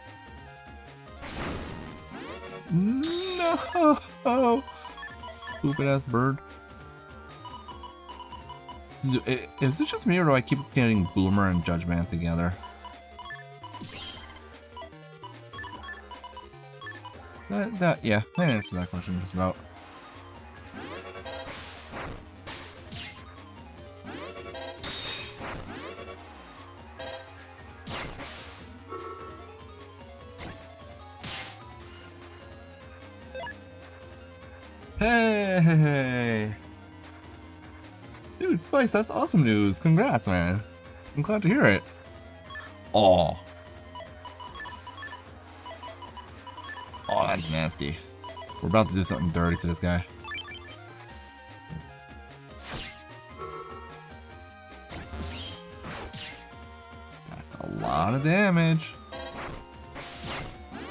No! Stupid ass bird. Is it just me or do I keep getting Boomer and Judgment together? Yeah, that answers that question just about. Hey! Dude, Spice, that's awesome news. Congrats, man. I'm glad to hear it. Oh. Oh, that's nasty. We're about to do something dirty to this guy. That's a lot of damage.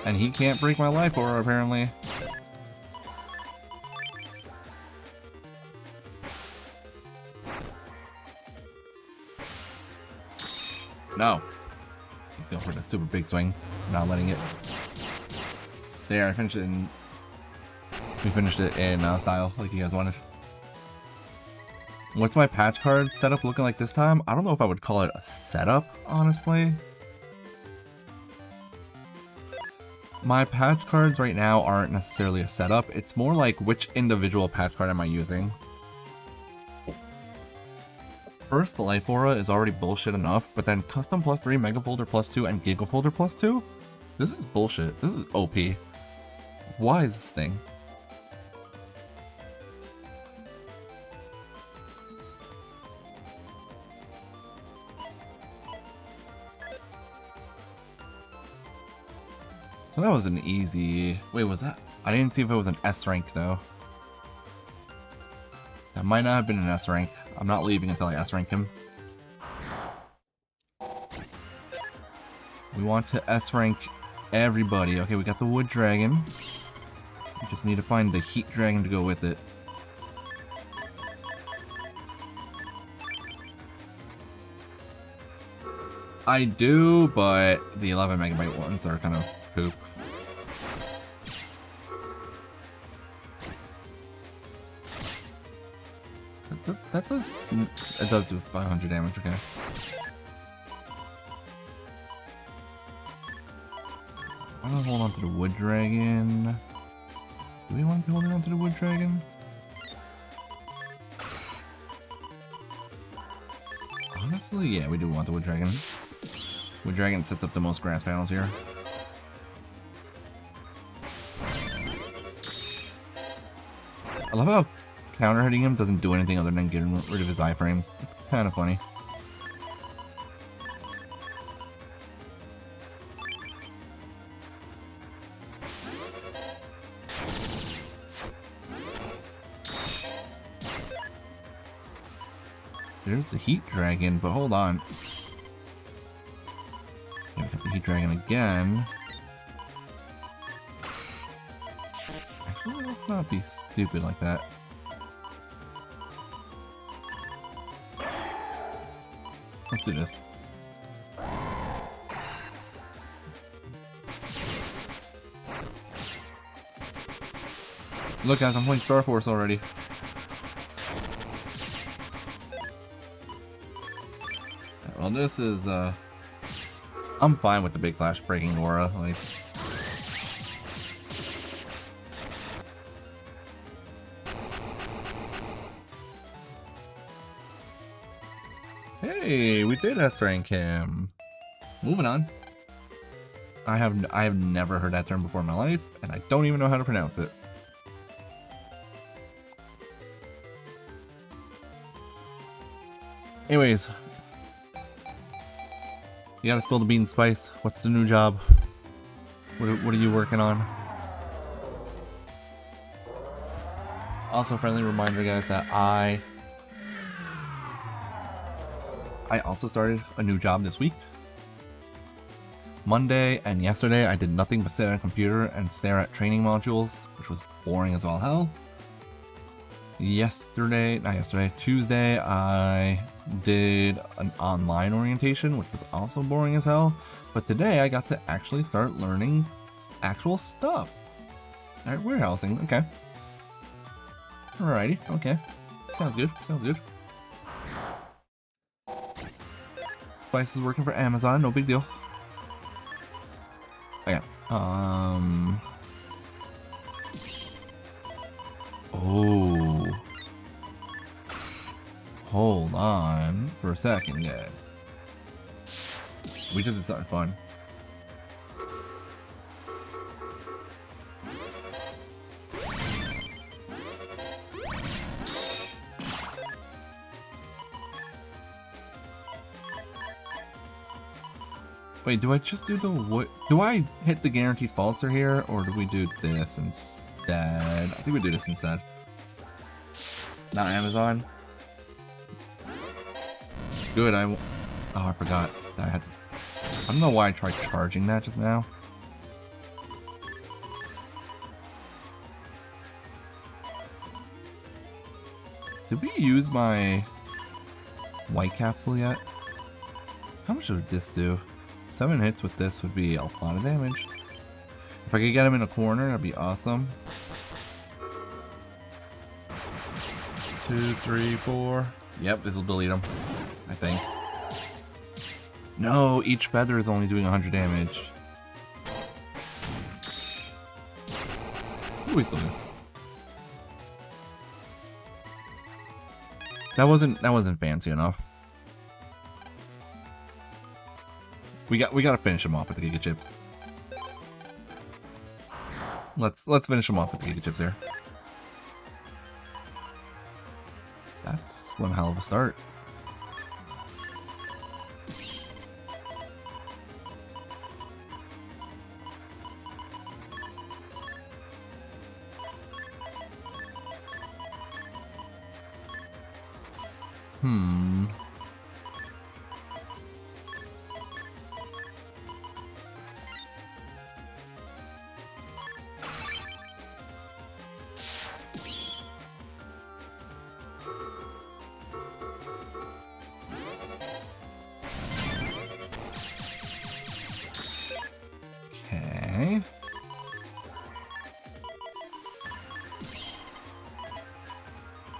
And he can't break my life aura, apparently. No. He's going for the super big swing. Not letting it. There, I finished it in... We finished it in style, like you guys wanted. What's my patch card setup looking like this time? I don't know if I would call it a setup, honestly. My patch cards right now aren't necessarily a setup. It's more like which individual patch card am I using. First, the life aura is already bullshit enough, but then custom +3, mega folder +2, and giga folder +2? This is bullshit. This is OP. Why is this thing? So that was an easy... Wait, was that? I didn't see if it was an S rank though. That might not have been an S rank. I'm not leaving until I S rank him. We want to S rank everybody. Okay, we got the wood dragon. We just need to find the heat dragon to go with it. I do, but the 11 megabyte ones are kind of poop. That does... It does do 500 damage, okay. I want to hold on to the wood dragon. Do we want to be holding on to the wood dragon? Honestly, yeah, we do want the wood dragon. Wood dragon sets up the most grass panels here. I love how counter hitting him doesn't do anything other than getting rid of his iframes. It's kind of funny. There's the heat dragon, but hold on. Yeah, we got the heat dragon again. Actually, let's not be stupid like that. Let's do this. Look guys, I'm playing Star Force already. Well, this is, I'm fine with the big slash breaking aura, like... Hey, we did S-rank him. Moving on. I have never heard that term before in my life, and I don't even know how to pronounce it. Anyways, you gotta spill the bean spice. What's the new job? What are you working on? Also, friendly reminder, guys, that I also started a new job this week. Monday and yesterday, I did nothing but sit at a computer and stare at training modules, which was boring as all hell. Tuesday, I did an online orientation, which was also boring as hell. But today, I got to actually start learning actual stuff. Alright, warehousing, okay. Alrighty, okay. Sounds good, sounds good. Spice is working for Amazon, no big deal. Okay, oh. Hold on for a second, guys. We just did something fun. Wait, do I just do the what? Do I hit the guaranteed falter here, or do we do this instead? I think we do this instead. Not Amazon. Good, oh, I forgot that I had... I don't know why I tried charging that just now. Did we use my white capsule yet? How much would this do? 7 hits with this would be a lot of damage. If I could get him in a corner, that'd be awesome. 2, 3, 4. Yep, this will delete him, I think. No, each feather is only doing 100 damage. Ooh, we still do. That wasn't fancy enough. We gotta finish him off with the Giga Chips. Let's finish him off with the Giga Chips here. That's one hell of a start.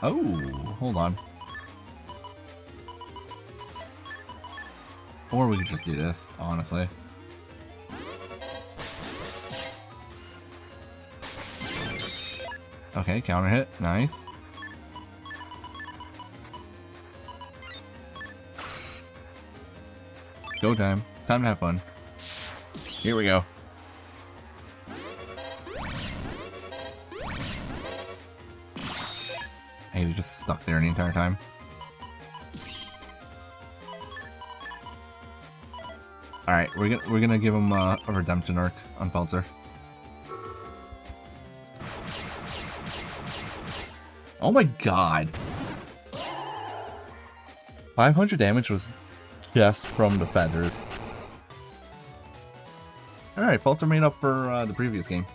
Oh, hold on. Or we could just do this, honestly. Okay, counter hit, nice. Go time. Time to have fun. Here we go. Hey, we just stuck there the entire time. Alright, we're gonna give him a redemption arc on Peltzer. Oh my god! 500 damage was just from the feathers. Alright, Peltzer made up for the previous game.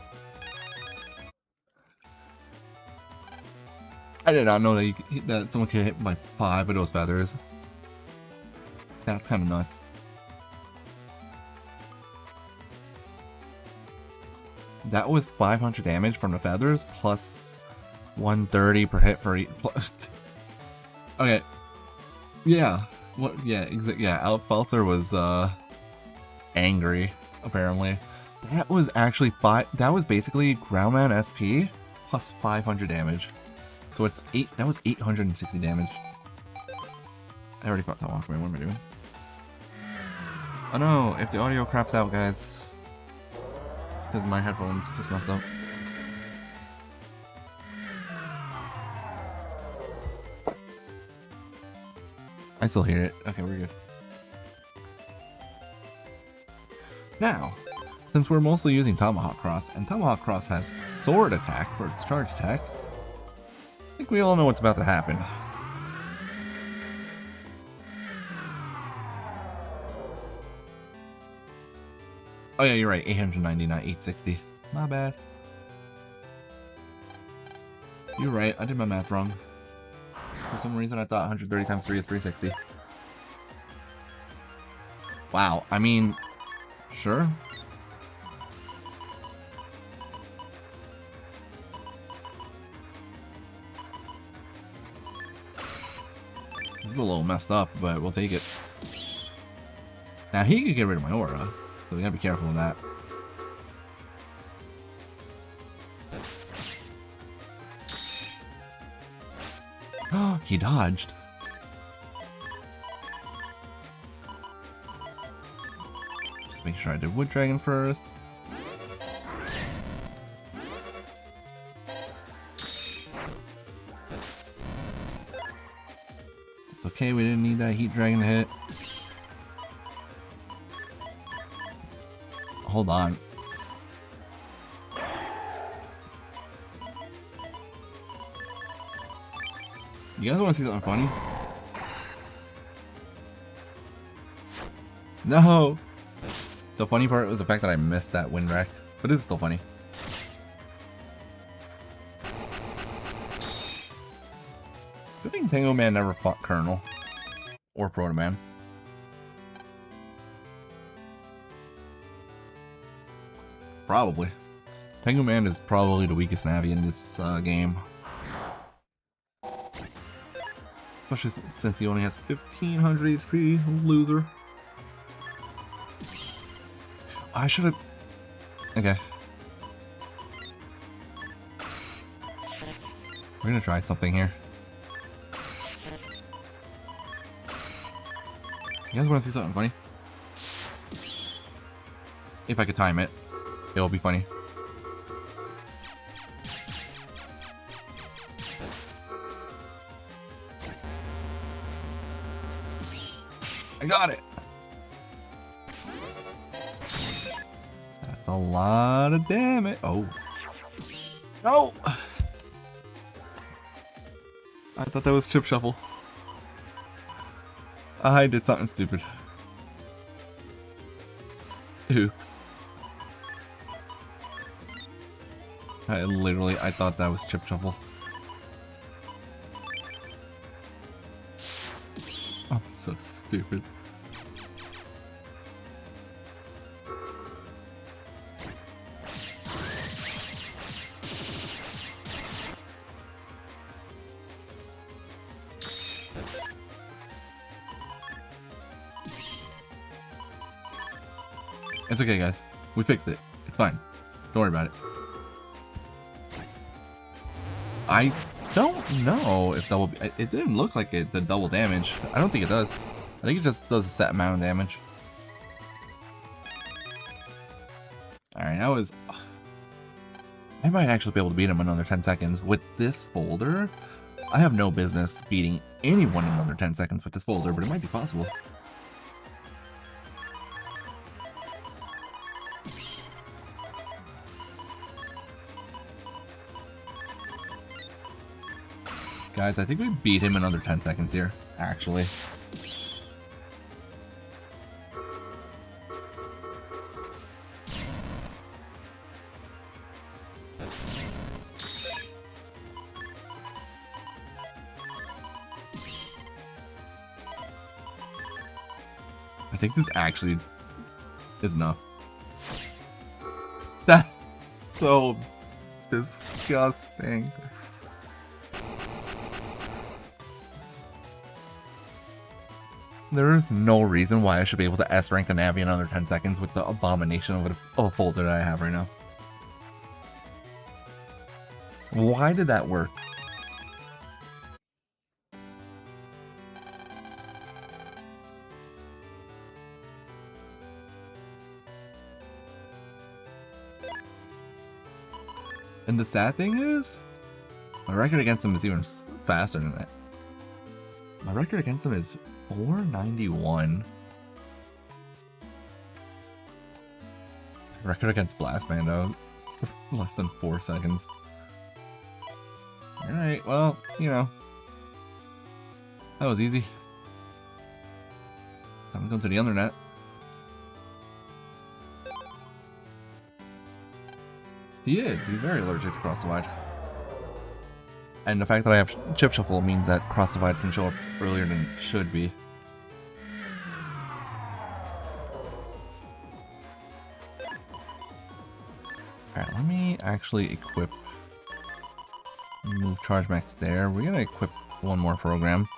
I did not know that someone could hit by 5 of those feathers. That's kind of nuts. That was 500 damage from the feathers, plus 130 per hit for each. Okay. Yeah. What? Yeah, yeah. Outfelter was angry. Apparently, that was actually That was basically Groundman SP plus 500 damage. So it's That was 860 damage. I already fought that Walkman. What am I doing? Oh no! If the audio craps out, guys, it's because my headphones just messed up. I still hear it. Okay, we're good. Now, since we're mostly using Tomahawk Cross, and Tomahawk Cross has sword attack for its charge attack, I think we all know what's about to happen. Oh yeah, you're right, 890, not 860. My bad. You're right, I did my math wrong. For some reason I thought 130 times 3 is 360. Wow, I mean, sure. This is a little messed up, but we'll take it. Now he could get rid of my aura, so we gotta be careful with that. He dodged. Just make sure I did Wood Dragon first. It's okay, we didn't need that Heat Dragon to hit. Hold on. You guys want to see something funny? No! The funny part was the fact that I missed that wind rack, but it's still funny. It's a good thing Tango Man never fought Colonel. Or Proto Man. Probably. Tango Man is probably the weakest Navi in this game. Especially since he only has 1500 HP, loser. I should have... Okay. We're gonna try something here. You guys wanna see something funny? If I could time it, it'll be funny. I got it! That's a lot of damage. Oh. No! I thought that was Chip Shuffle. I did something stupid. Oops. I thought that was Chip Shuffle. I'm so stupid. It's okay, guys. We fixed it. It's fine. Don't worry about it. I don't know if double... It didn't look like it did double damage. I don't think it does. I think it just does a set amount of damage. Alright, that was... I might actually be able to beat him in under 10 seconds. With this folder, I have no business beating anyone in under 10 seconds with this folder, but it might be possible. Guys, I think we beat him in under 10 seconds here, actually. I think this actually is enough. That's so disgusting. There is no reason why I should be able to S rank a Navi in under 10 seconds with the abomination of a folder that I have right now. Why did that work? And the sad thing is, my record against him is even faster than that. My record against him is 491. Record against Blastman though, less than 4 seconds. Alright, well, you know, that was easy. Time to go to the internet. He is. He's very allergic to Cross Divide. And the fact that I have Chip Shuffle means that Cross Divide can show up earlier than it should be. Alright, let me actually equip. Move Charge Max there. We're gonna equip one more program.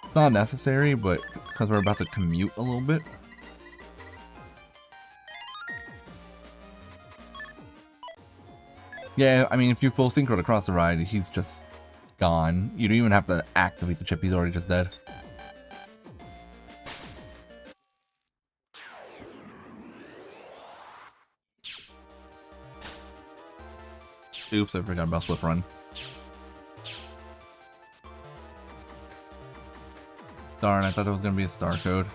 It's not necessary, but because we're about to commute a little bit. Yeah, I mean, if you full synchro to Cross Divide, he's just gone. You don't even have to activate the chip, he's already just dead. Oops, I forgot about Slip Run. Darn, I thought it was going to be a star code.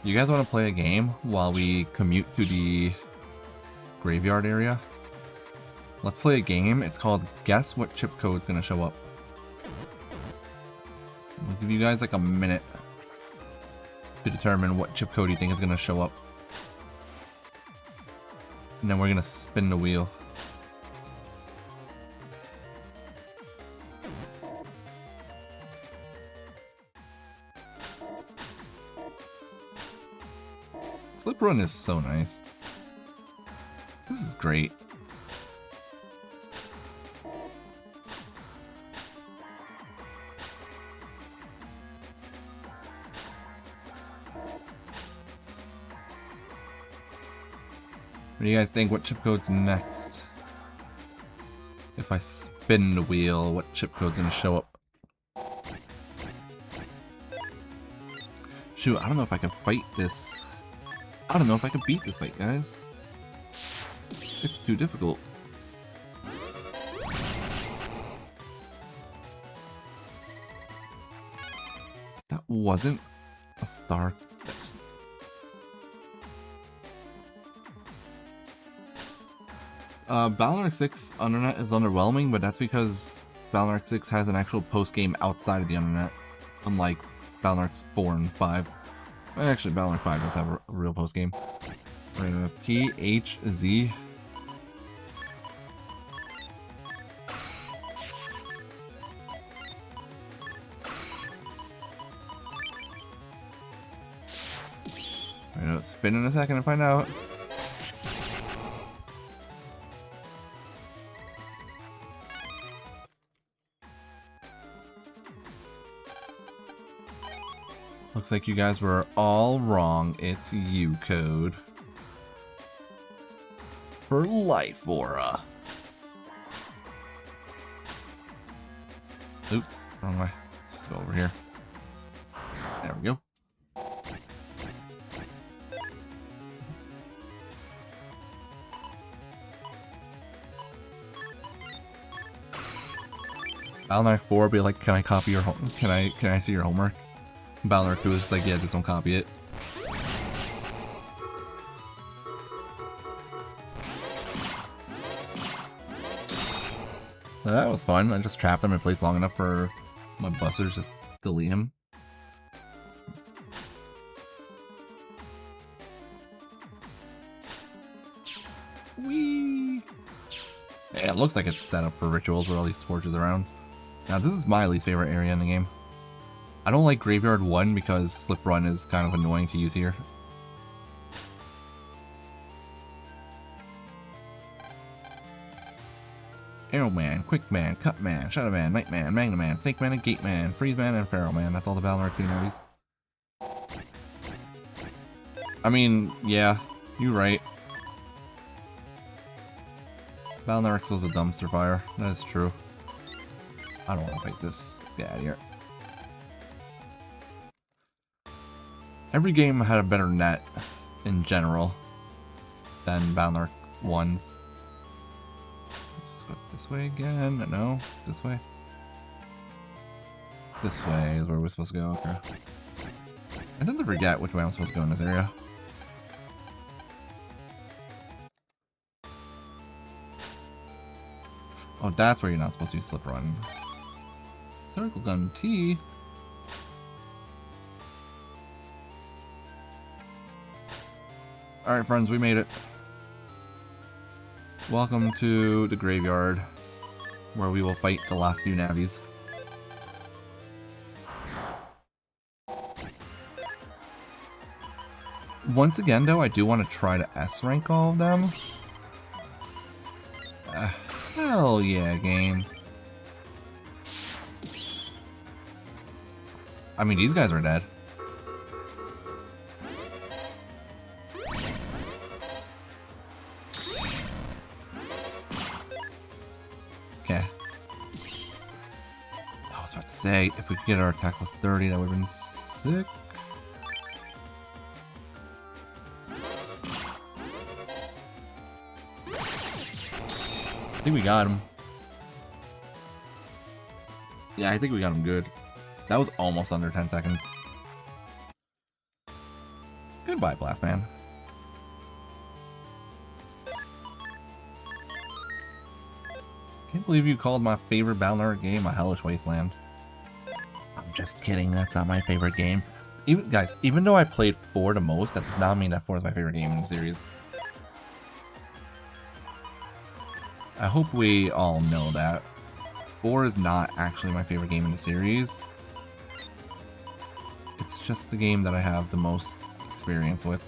You guys want to play a game while we commute to the graveyard area? Let's play a game. It's called Guess What Chip Code's going to show up. I'll give you guys like a minute to determine what chip code you think is going to show up. And then we're going to spin the wheel. Slip Run is so nice. This is great. What do you guys think? What chip code's next? If I spin the wheel, what chip code's gonna show up? Shoot, I don't know if I can fight this. I don't know if I can beat this fight, guys. It's too difficult. That wasn't a star. Balnark 6 Undernet is underwhelming, but that's because Balnark 6 has an actual post-game outside of the Undernet, unlike Balnark 4 and 5. Actually, Balnark 5 does have a real post-game. Right, PHZ. Right, spin in a second and find out. Looks like you guys were all wrong. It's U code. For Life Aura. Oops, wrong way. Just go over here. There we go. Balnark 4 be like, can I copy your home? Can I see your homework? Balnark 2 is just like, yeah, just don't copy it. That was fun. I just trapped him in place long enough for my busters just delete him. Whee! Yeah, it looks like it's set up for rituals with all these torches around. Now, this is my least favorite area in the game. I don't like Graveyard 1 because Slip Run is kind of annoying to use here. Arrow Man, Quick Man, Cut Man, Shadow Man, Night Man, Magna Man, Snake Man, and Gate Man, Freeze Man, and Pharaoh Man. That's all the Balnark movies. I mean, yeah, you're right. Balnarix was a dumpster fire. That is true. I don't want to fight this. Let's get out of here. Every game had a better net in general than Balnark 1's. Let's just go this way again. No, this way. This way is where we're supposed to go. Okay. I tend to forget which way I'm supposed to go in this area. Oh, that's where you're not supposed to use slip run. Circle gun T. Alright, friends, we made it. Welcome to the graveyard, where we will fight the last few navies. Once again, though, I do want to try to S-rank all of them. Hell yeah, game. I mean, these guys are dead. Okay. I was about to say, if we could get our attack plus 30, that would have been sick. I think we got him. Yeah, I think we got him good. That was almost under 10 seconds. Goodbye, Blast Man. Can't believe you called my favorite Balnark game a Hellish Wasteland. I'm just kidding, that's not my favorite game. Guys, even though I played 4 the most, that does not mean that 4 is my favorite game in the series. I hope we all know that. 4 is not actually my favorite game in the series. It's just the game that I have the most experience with.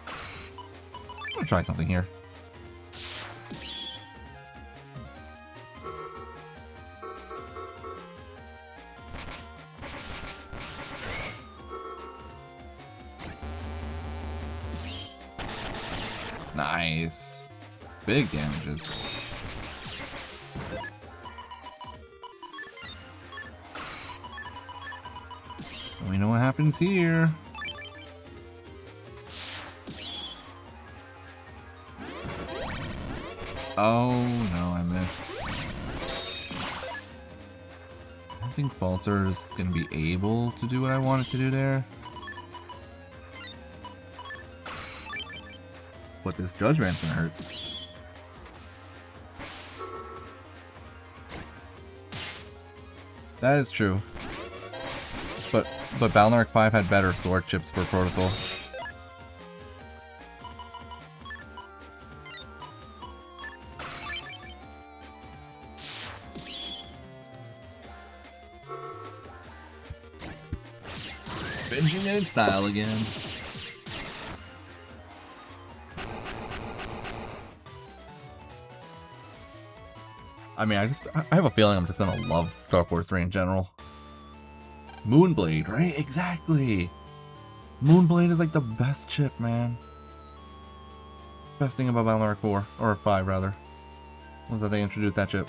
I'm gonna try something here. Nice. Big damages. We know what happens here. Oh no, I missed. I don't think Falter is gonna be able to do what I wanted to do there. But this Judgment's gonna hurt. That is true. But Balnark 5 had better sword chips for Protosoul. Benjamin style again. I mean, I have a feeling I'm just gonna love Star Force 3 in general. Moonblade, right? Exactly! Moonblade is like the best chip, man. Best thing about Balnark 4, or 5 rather, was that they introduced that chip.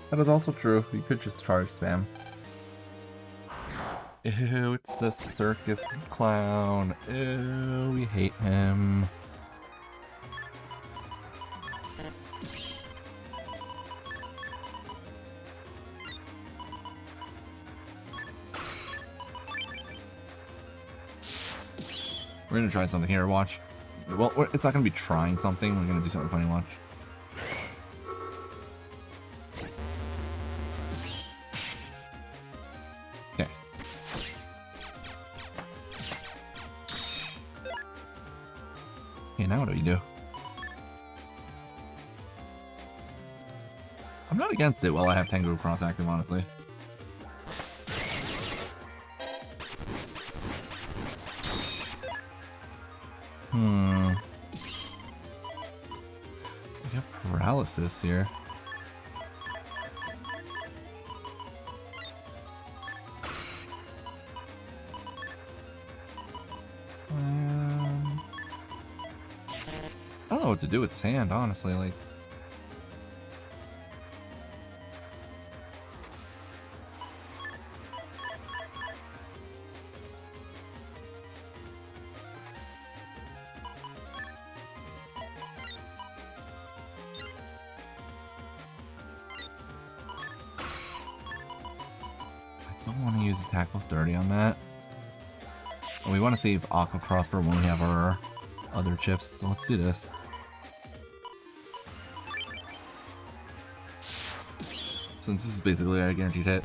That is also true, you could just charge spam. Ew, it's the circus clown. Ew, we hate him. We're gonna try something here, watch. Well, it's not gonna be trying something, we're gonna do something funny, watch. Now what do we do? I'm not against it while I have Tengu Cross active, honestly. We got paralysis here. I don't know what to do with sand, honestly. Like, I don't want to use the tackle sturdy on that. And we want to save Aqua Cross for when we have our other chips, so let's do this. Since this is basically a guaranteed hit.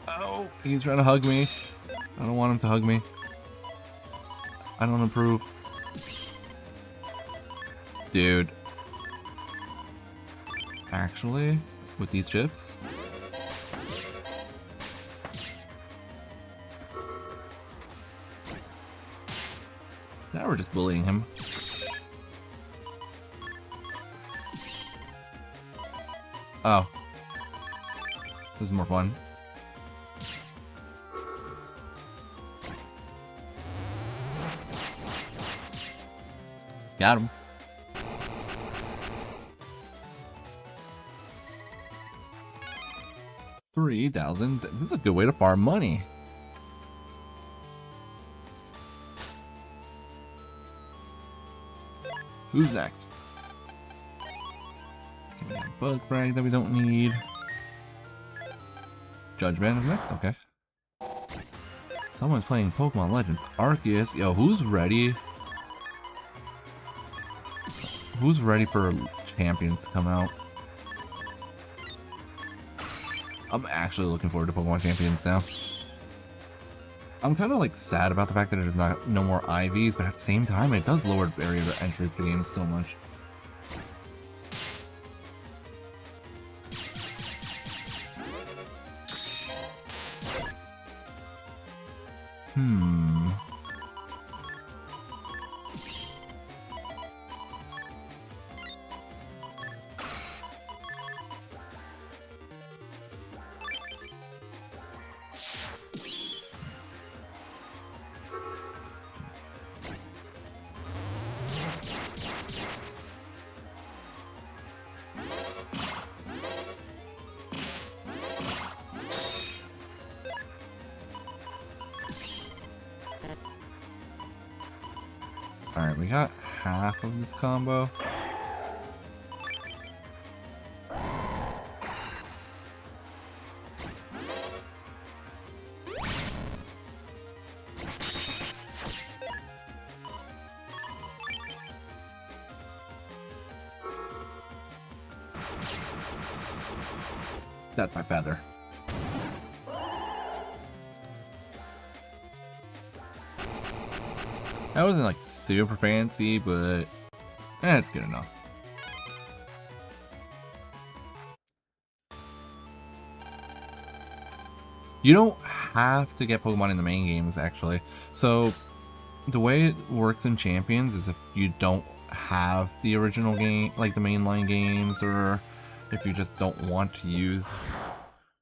Oh, he's trying to hug me. I don't want him to hug me. I don't approve. Dude. Actually, with these chips, now we're just bullying him. Oh. This is more fun. Got him. $3,000. This is a good way to farm money. Who's next? Okay, bug frag that we don't need. Judgment is next, okay. Someone's playing Pokemon Legends Arceus. Yo, who's ready? Who's ready for champions to come out? I'm actually looking forward to Pokemon Champions now. I'm kind of like sad about the fact that there's no more IVs, but at the same time, it does lower barrier to entry for games so much. Alright, we got half of this combo. That's my feather. That wasn't like super fancy, but it's good enough. You don't have to get Pokemon in the main games, actually. So the way it works in Champions is if you don't have the original game, like the mainline games, or if you just don't want to use,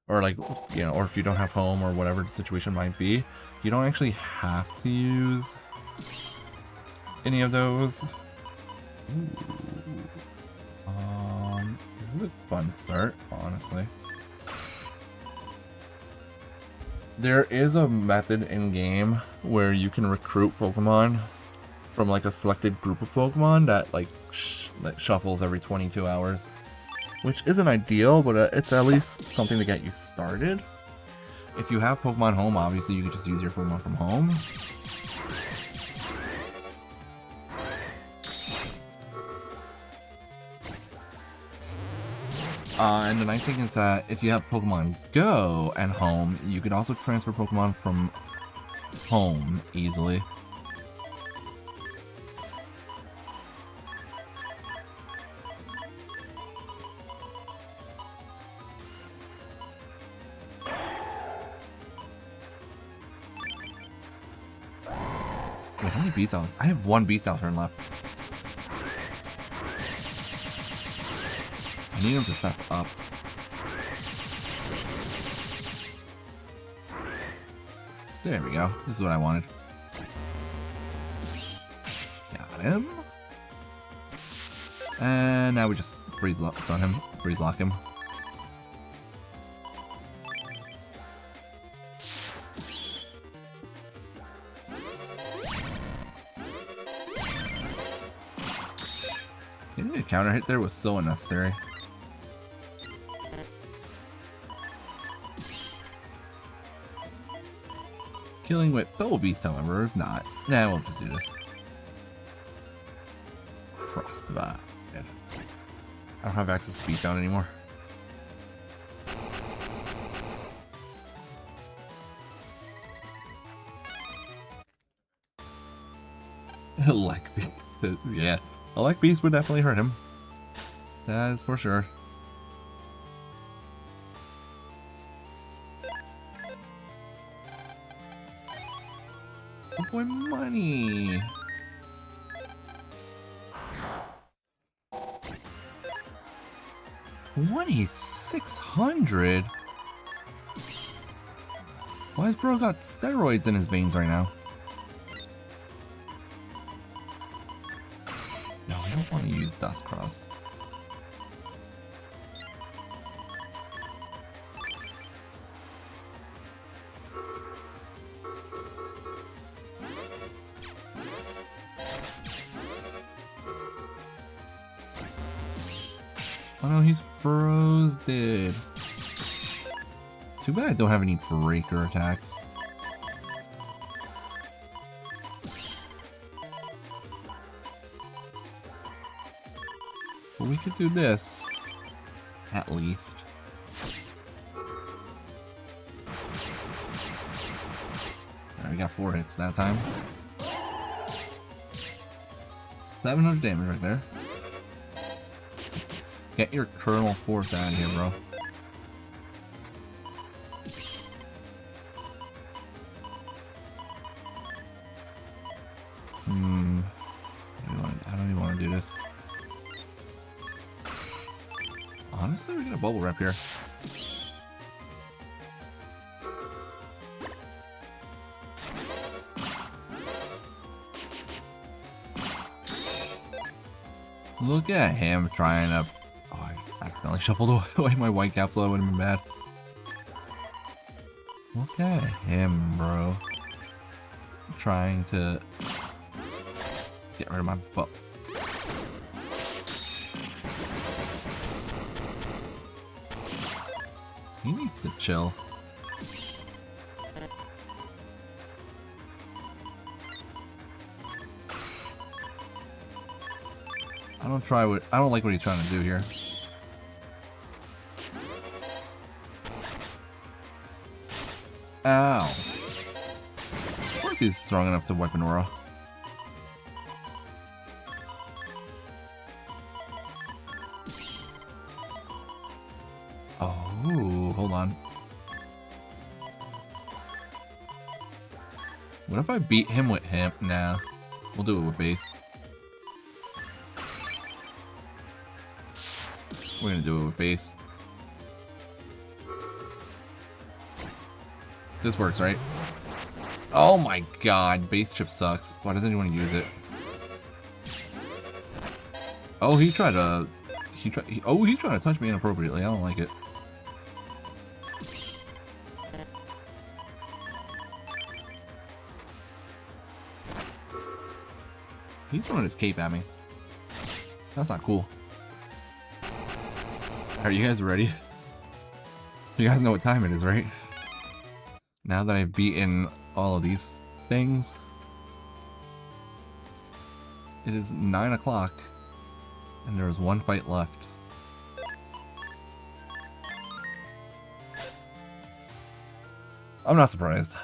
or like, you know, or if you don't have home or whatever the situation might be, you don't actually have to use any of those. This is a fun start, honestly. There is a method in game where you can recruit Pokemon from like a selected group of Pokemon that like that shuffles every 22 hours, which isn't ideal, but it's at least something to get you started. If you have Pokemon Home, obviously you can just use your Pokemon from home. And the nice thing is that if you have Pokemon Go and Home, you can also transfer Pokemon from home easily. Wait, how many beast out? I have one beast out turn left. I need him to step up. There we go. This is what I wanted. Got him. And now we just freeze lock, stun him, freeze lock him. Getting a counter hit there was so unnecessary. Killing with double beast, however, is not. Nah, we'll just do this. Cross divide. I don't have access to beast down anymore. Elect beast. Yeah, Elect beast would definitely hurt him. That is for sure. Oh boy, money. $2,600. Why has bro got steroids in his veins right now? No, I don't want to use Dust Cross. Oh no, he's froze, dude. Too bad I don't have any breaker attacks. But we could do this. At least. Alright, we got 4 hits that time. 700 damage right there. Get your Colonel Force out of here, bro. I don't even want to do this. Honestly, we get a bubble wrap here. Look at him trying to... Oh, I accidentally shuffled away my white capsule. That would have been bad. Look at him, bro. Trying to get rid of my butt. He needs to chill. I don't like what he's trying to do here. Ow. Of course he's strong enough to weapon aura. Oh, hold on. What if I beat him with him? Nah. We'll do it with base. We're gonna do it with base. This works, right? Oh my god, base chip sucks. Why doesn't anyone use it? Oh, he's trying to touch me inappropriately. I don't like it. He's throwing his cape at me. That's not cool. Are you guys ready? You guys know what time it is, right? Now that I've beaten all of these things, it is 9 o'clock, and there is one fight left. I'm not surprised.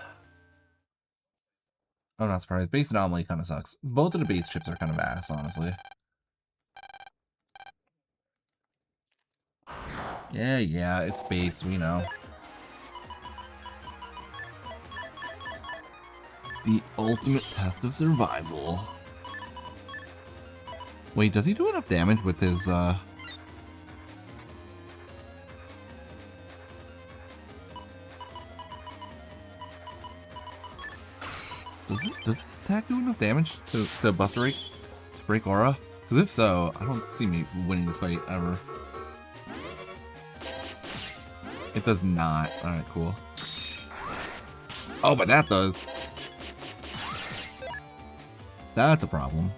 I'm not surprised. Base Anomaly kind of sucks. Both of the base chips are kind of ass, honestly. Yeah, it's base, we know. The ultimate test of survival. Wait, does he do enough damage with his, Does this attack do enough damage to Buster Rake? To break Aura? Because if so, I don't see me winning this fight ever. It does not. Alright, cool. Oh, but that does. That's a problem.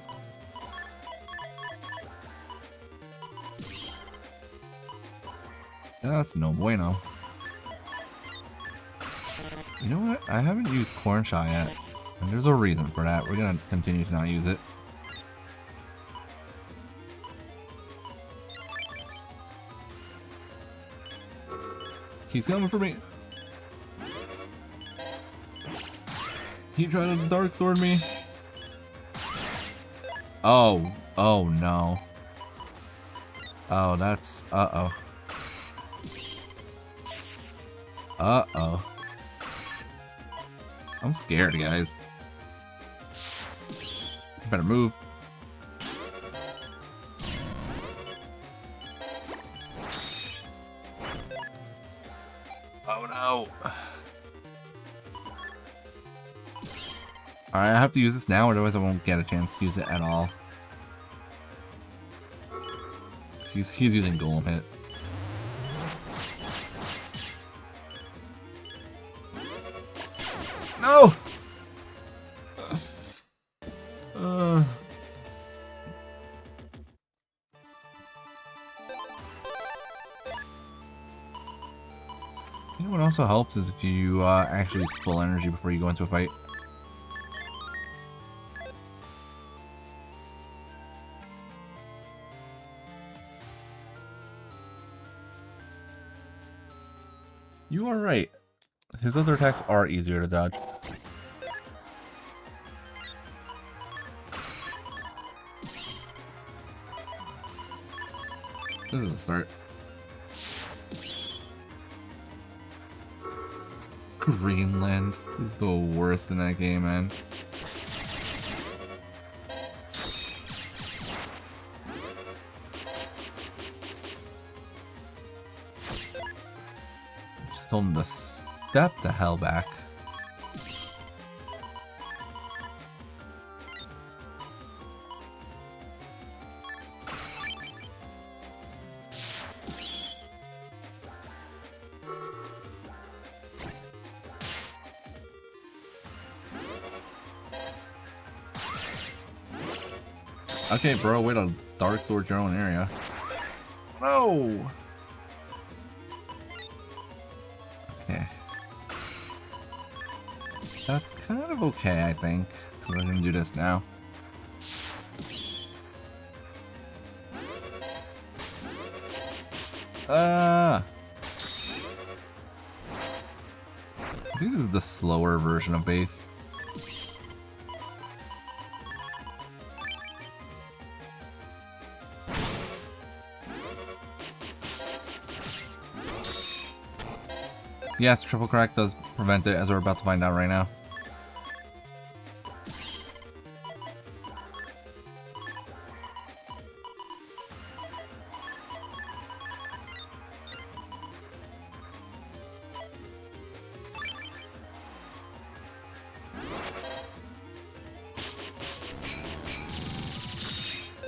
That's no bueno. You know what? I haven't used Corn Shot yet. And there's a reason for that. We're gonna continue to not use it. He's coming for me. He tried to Dark Sword me. Oh. Oh no. Oh, that's... Uh-oh. Uh-oh. I'm scared, guys. Better move. Oh no. Alright, I have to use this now, otherwise I won't get a chance to use it at all. He's using Golem Hit. No! You know what also helps is if you actually use full energy before you go into a fight. You are right. His other attacks are easier to dodge. This is a start. Greenland is the worst in that game, man. Just told him to step the hell back. Okay, bro, way to Dark Sword your own area. No! Okay. That's kind of okay, I think. We're gonna do this now. I think this is the slower version of base. Yes, triple crack does prevent it, as we're about to find out right now.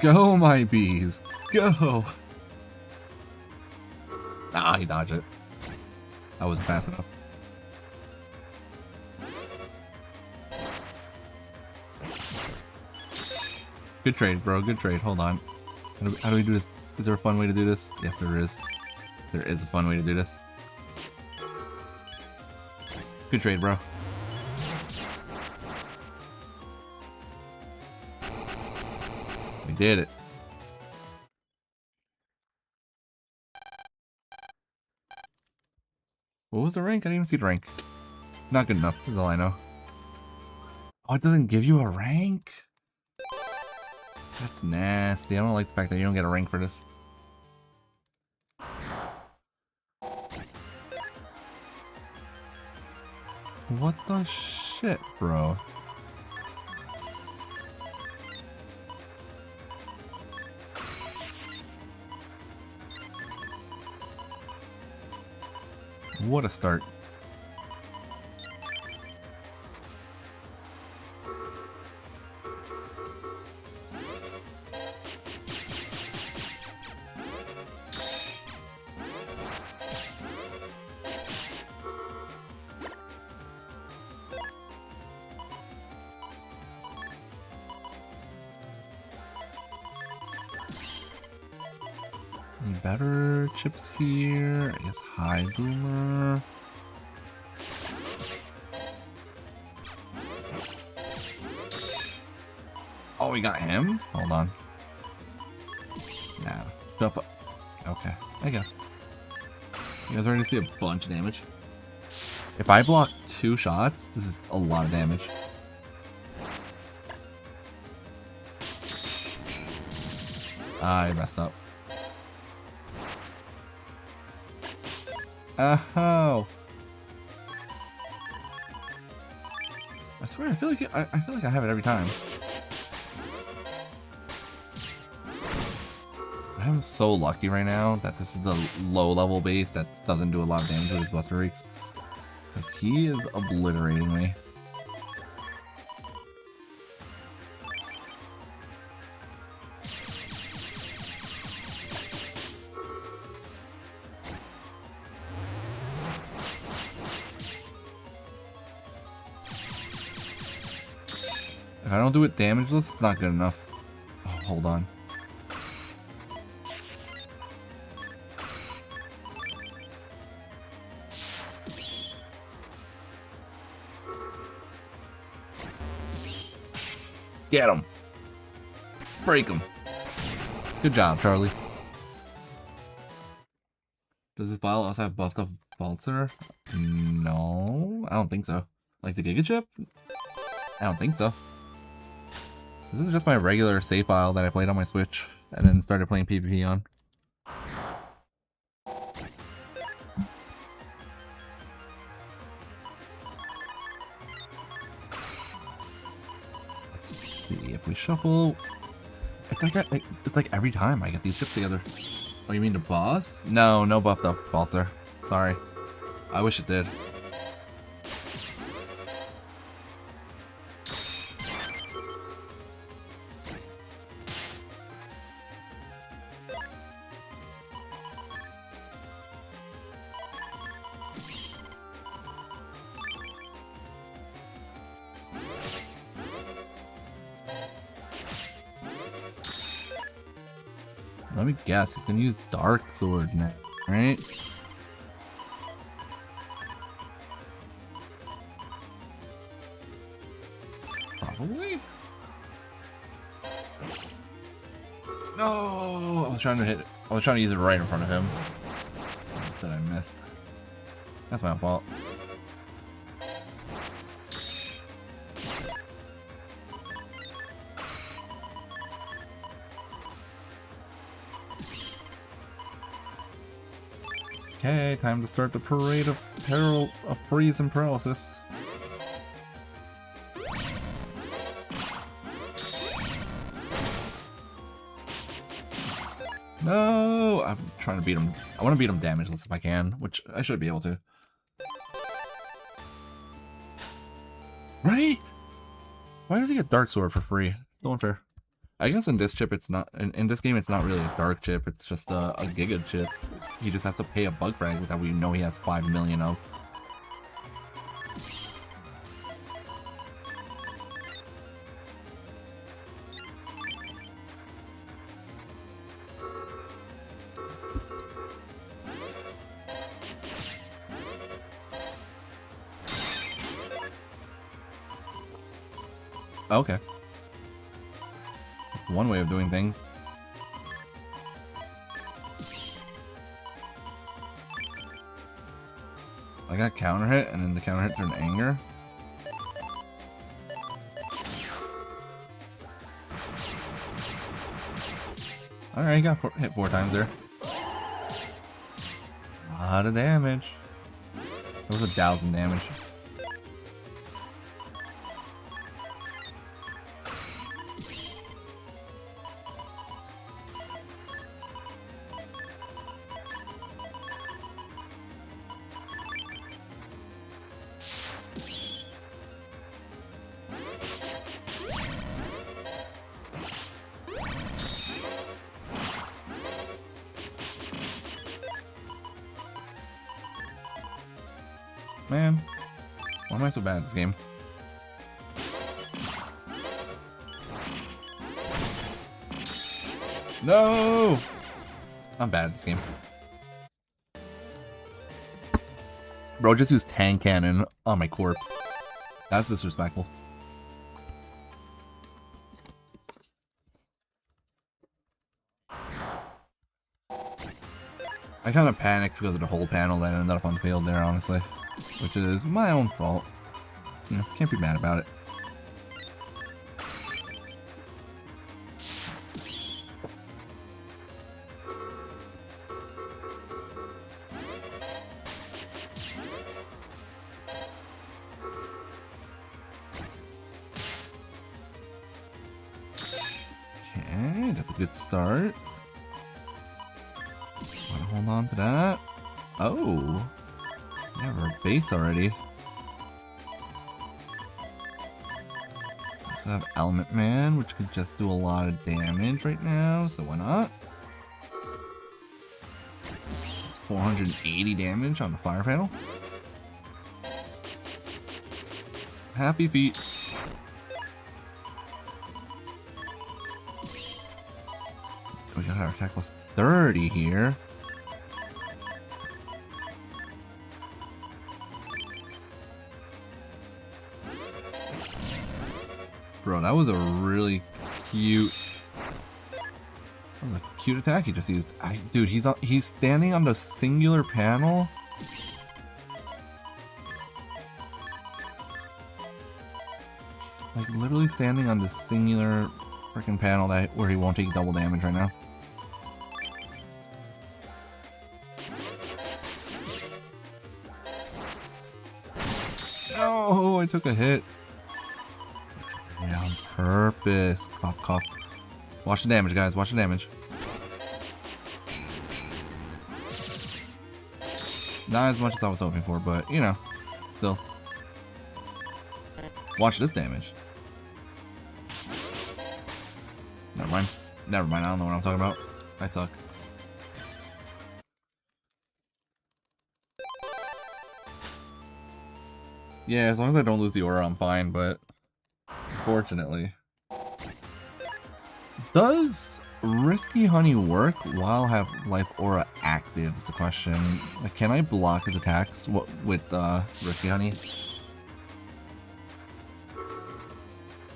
Go, my bees! Go! Ah, he dodged it. I wasn't fast enough. Good trade, bro. Good trade. Hold on. How do we do this? Is there a fun way to do this? Yes, there is. There is a fun way to do this. Good trade, bro. We did it. What was the rank? I didn't even see the rank. Not good enough, is all I know. Oh, it doesn't give you a rank? That's nasty. I don't like the fact that you don't get a rank for this. What the shit, bro? What a start. Any better chips here? I guess High Boomer. Oh, we got him? Hold on. Nah. Jump up. Okay, I guess. You guys ready to see a bunch of damage? If I block 2 shots, this is a lot of damage. I messed up. Oh! I swear, I feel like I feel like I have it every time. I'm so lucky right now that this is the low level base that doesn't do a lot of damage with his Buster Freaks. Because he is obliterating me. If I don't do it damageless, it's not good enough. Oh, hold on. Get him! Break him! Good job, Charlie. Does this bottle also have buffed up Balzer? No, I don't think so. Like the Giga Chip? I don't think so. This is just my regular save file that I played on my Switch and then started playing PvP on. Let's see if we shuffle. It's like every time I get these chips together. Oh, you mean the boss? No, no buffed up Balzer. Sorry. I wish it did. Let me guess, he's gonna use Dark Sword now, right? Probably? No! I was trying to use it right in front of him. That I missed. That's my fault. Okay, time to start the parade of peril of freeze and paralysis. No! I'm trying to beat him. I want to beat him damageless if I can, which I should be able to. Right? Why does he get Dark Sword for free? So unfair. I guess in this chip it's not in this game it's not really a dark chip, it's just a Giga chip. He just has to pay a bug frag that we know he has 5 million of. Okay. That's one way of doing things. I got counter hit, and then the counter hit turned anger. Alright, he got hit 4 times there. A lot of damage. That was 1,000 damage. Man, why am I so bad at this game? No! I'm bad at this game. Bro, just used Tank Cannon on my corpse. That's disrespectful. I kind of panicked because of the whole panel that ended up on the field there, honestly. Which is my own fault. You know, can't be mad about it. Okay, that's a good start. Want to hold on to that? Oh, we have our base already. Also have Element Man, which could just do a lot of damage right now, so why not? It's 480 damage on the fire panel. Happy feet. We got our attack plus 30 here. Bro, that was a really cute... That was a cute attack he just used. Dude, he's standing on the singular panel. Like literally standing on the singular freaking panel where he won't take double damage right now. No, I took a hit. Yeah, on purpose. Cough, cough. Watch the damage, guys. Watch the damage. Not as much as I was hoping for, but, you know, still. Watch this damage. Never mind. Never mind. I don't know what I'm talking about. I suck. Yeah, as long as I don't lose the aura, I'm fine, but unfortunately. Does Risky Honey work while have Life Aura active is the question. Like, can I block his attacks with Risky Honey?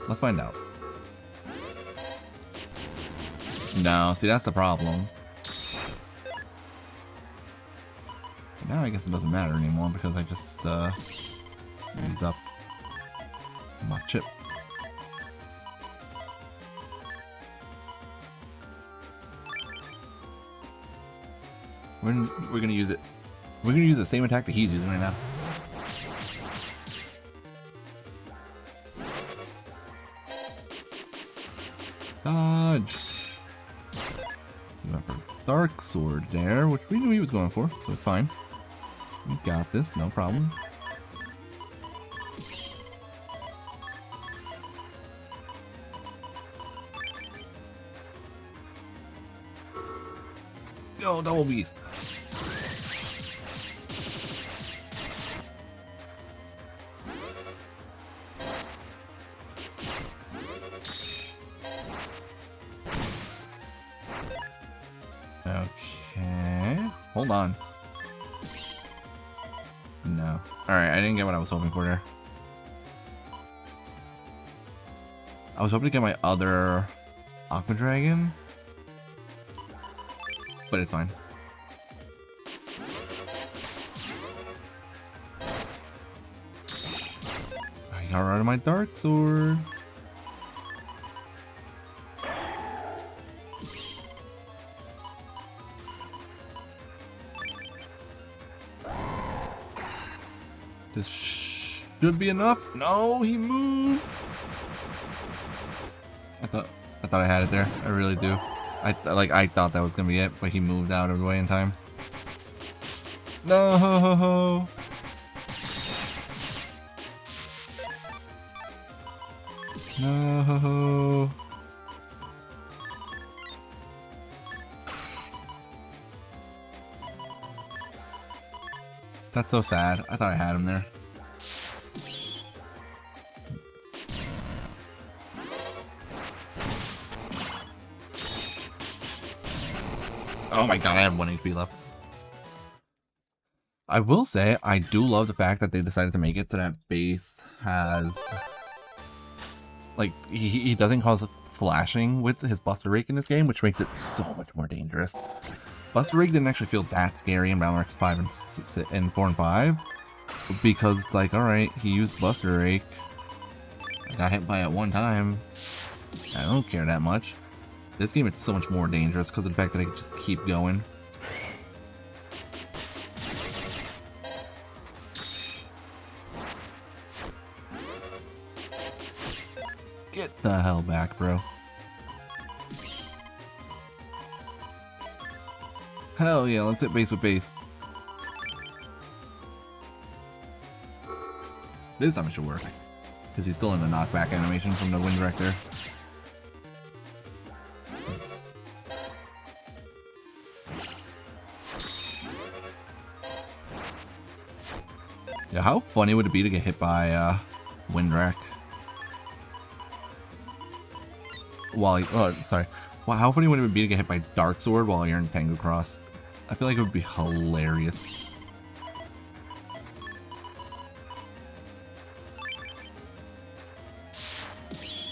Let's find out. No, see, that's the problem. Now I guess it doesn't matter anymore because I just used up my chip. We're gonna use it. We're gonna use the same attack that he's using right now. Dodge. You went for Dark Sword there, which we knew he was going for, so it's fine. We got this, no problem. Go, Double Beast. Okay, hold on. No. Alright, I didn't get what I was hoping for there. I was hoping to get my other Aqua Dragon, but it's fine. I got rid of my Dark Sword. This should be enough. No, he moved. I thought I had it there. I really do. I thought that was gonna be it, but he moved out of the way in time. No. No. That's so sad. I thought I had him there. Oh my god, I have 1 HP left. I will say, I do love the fact that they decided to make it so that base has... Like, he doesn't cause flashing with his Buster Rake in this game, which makes it so much more dangerous. Buster Rake didn't actually feel that scary in Battle X 5 and 4 and 5. Because, like, alright, he used Buster Rake. I got hit by it 1 time. I don't care that much. This game it's so much more dangerous because of the fact that I can just keep going. Get the hell back, bro. Hell yeah, let's hit base with base. This time it should work. Because he's still in the knockback animation from the Wind Director. Yeah, how funny would it be to get hit by Windwreck? While sorry. Well, how funny would it be to get hit by Dark Sword while you're in Tengu Cross? I feel like it would be hilarious.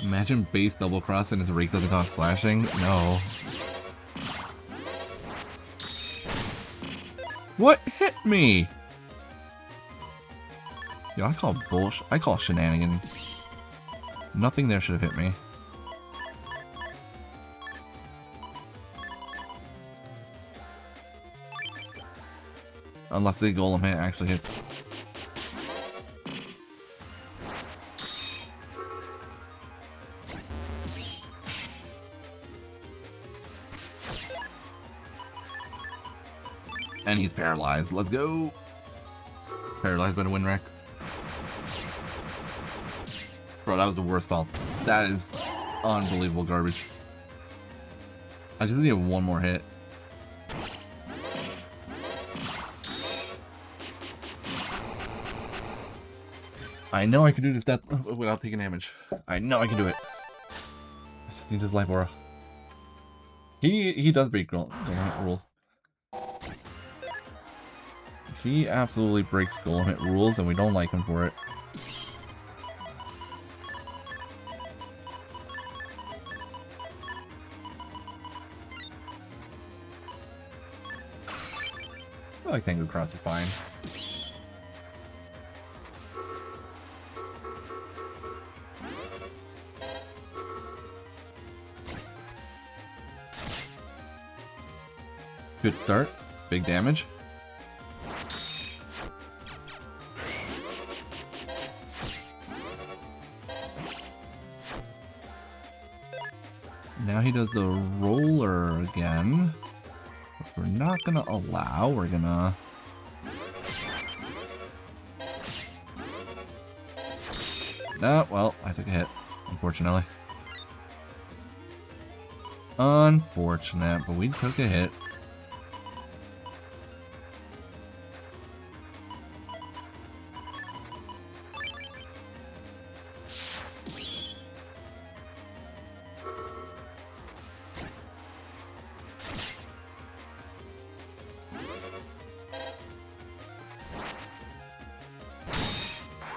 Imagine base double cross and his rake doesn't cause slashing. No. What hit me? Yo, I call bullshit. I call shenanigans. Nothing there should have hit me. Unless the golem hit actually hits. And he's paralyzed. Let's go. Paralyzed by the Wind Wreck. Bro, that was the worst fall. That is unbelievable garbage. I just need 1 more hit. I know I can do this death without taking damage. I know I can do it. I just need his life aura. He does break Golem rules. He absolutely breaks Golem rules, and we don't like him for it. I like Tengu Cross is fine. Good start. Big damage. Now he does the roller again. Which we're not gonna allow. We're gonna... No, well, I took a hit, unfortunately. Unfortunate, but we took a hit.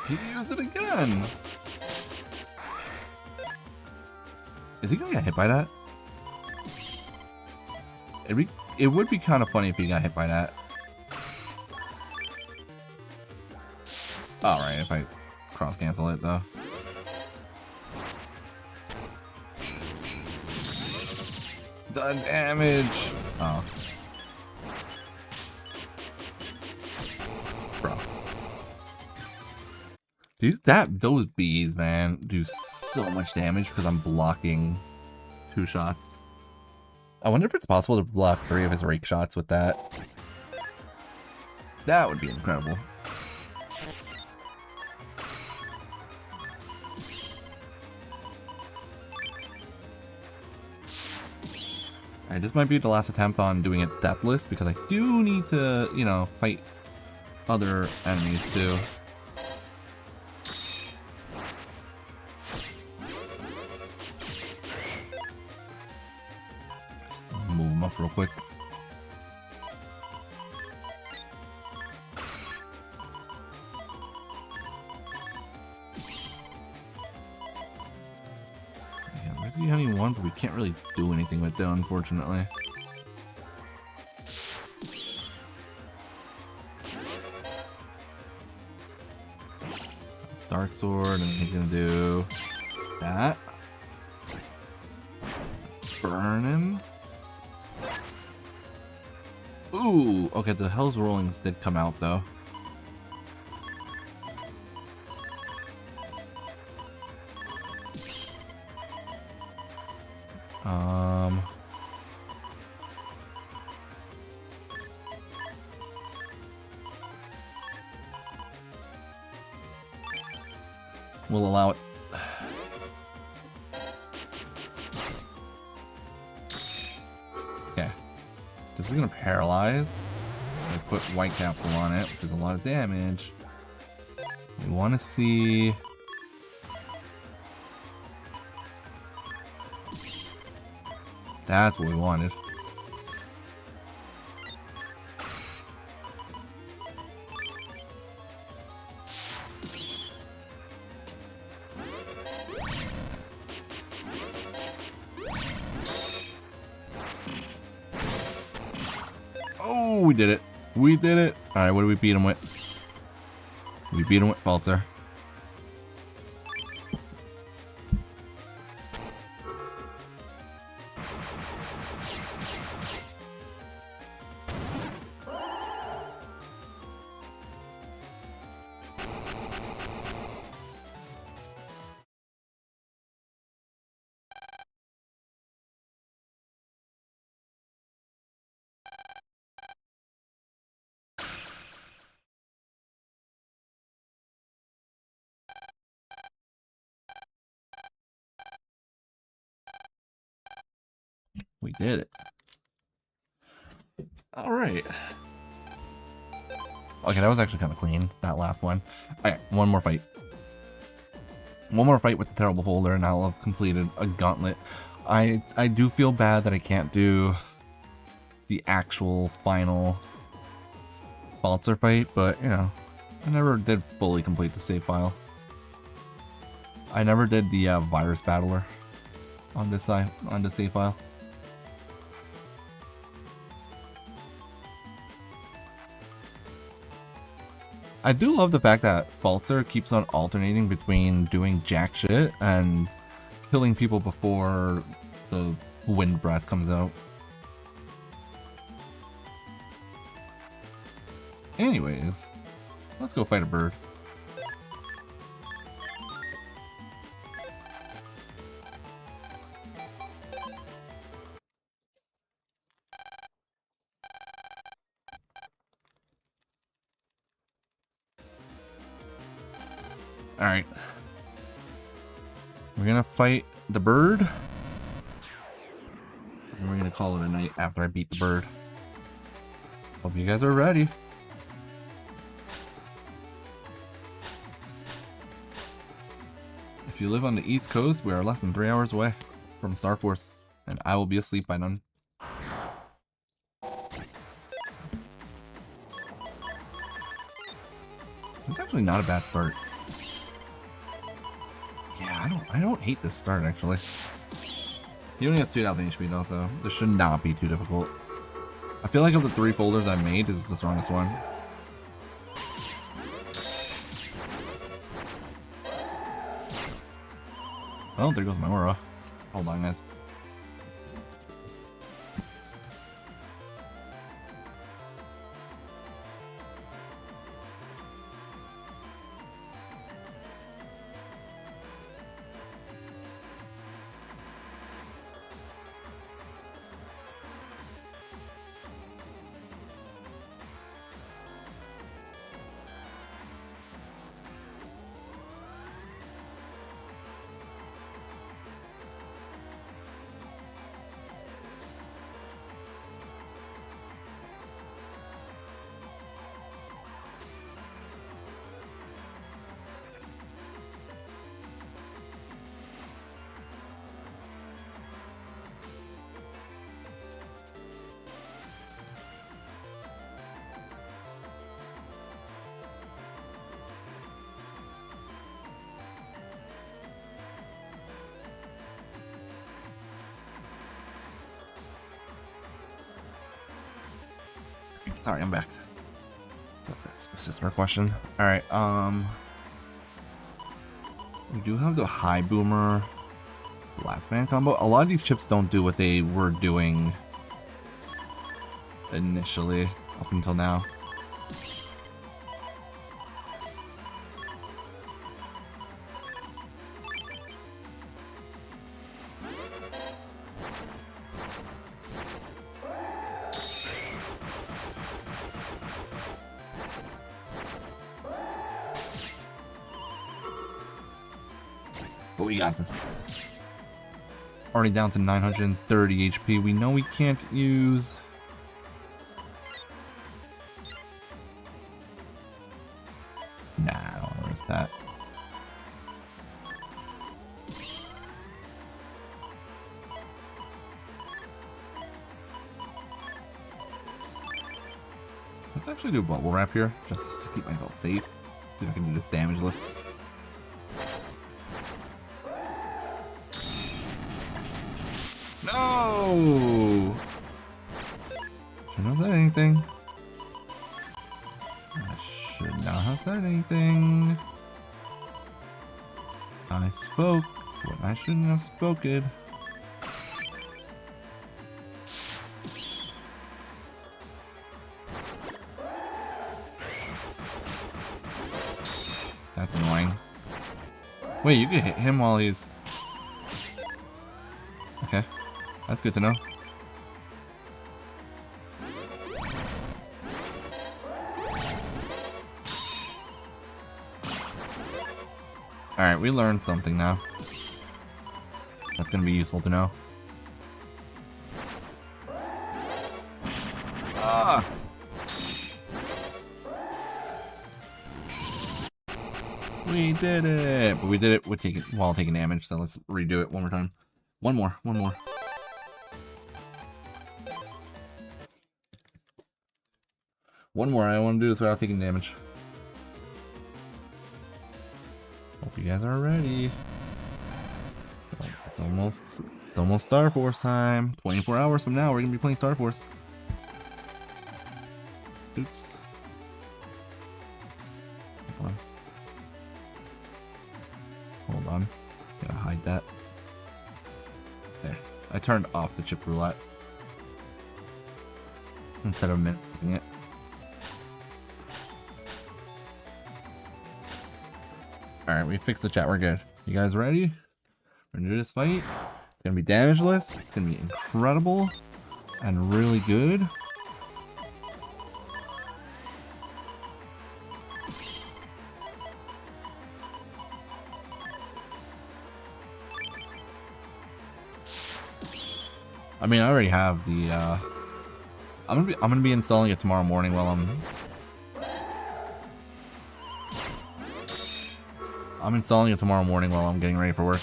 He used it again! Is he gonna get hit by that? It would be kind of funny if he got hit by that. Alright, if I cross cancel it though. The damage! Oh. Bro. Those bees, man, do so much damage because I'm blocking 2 shots. I wonder if it's possible to block 3 of his rake shots with that. That would be incredible. Alright, this might be the last attempt on doing it deathless because I do need to, you know, fight other enemies too. Move them up real quick. Yeah, Rescue Honey 1, but we can't really do anything with it, unfortunately. Dark Sword, and he's gonna do that. Burn him. Ooh, okay, the Hell's Rollings did come out though. We'll allow it. Okay. This is gonna paralyze. So I put white capsule on it, which is a lot of damage. We want to see. That's what we wanted. Oh, we did it. We did it. Alright, what do we beat him with? We beat him with Falter. We did it. Alright. Okay, that was actually kind of clean, that last one. Alright, one more fight. One more fight with the Terrible Folder, and I'll have completed a gauntlet. I do feel bad that I can't do the actual final Falter fight, but, you know, I never did fully complete the save file. I never did the Virus Battler on this side, on the save file. I do love the fact that Falter keeps on alternating between doing jack shit and killing people before the wind breath comes out. Anyways, let's go fight a bird. Alright. We're gonna fight the bird. And we're gonna call it a night after I beat the bird. Hope you guys are ready. If you live on the East Coast, we are less than 3 hours away from Star Force, and I will be asleep by then. It's actually not a bad start. Yeah, I don't hate this start actually. He only has 2,000 HP though, so this should not be too difficult. I feel like of the 3 folders I made, this is the strongest one. Oh, there goes my aura. Hold on, guys. Sorry, I'm back. That's my sister question. Alright, we do have the high boomer last man combo. A lot of these chips don't do what they were doing initially, up until now. But we got this. Already down to 930 HP. We know we can't use... Nah, I don't want to risk that. Let's actually do a bubble wrap here, just to keep myself safe. See if I can do this damageless. No! Should not have said anything. I should not have said anything. I spoke when I shouldn't have spoken. That's annoying. Wait, you can hit him while he's... Okay. That's good to know. Alright, we learned something now. That's gonna be useful to know. Ah! We did it! But we did it with while taking damage, so let's redo it one more time. One more. One more, I want to do this without taking damage. Hope you guys are ready. It's almost Star Force time. 24 hours from now, we're going to be playing Star Force. Oops. Hold on. Gotta hide that. There. I turned off the chip roulette instead of missing it. Alright, we fixed the chat, we're good. You guys ready? We're gonna do this fight. It's gonna be damageless, it's gonna be incredible, and really good. I mean, I already have the, I'm gonna be installing it tomorrow morning while I'm installing it tomorrow morning while I'm getting ready for work.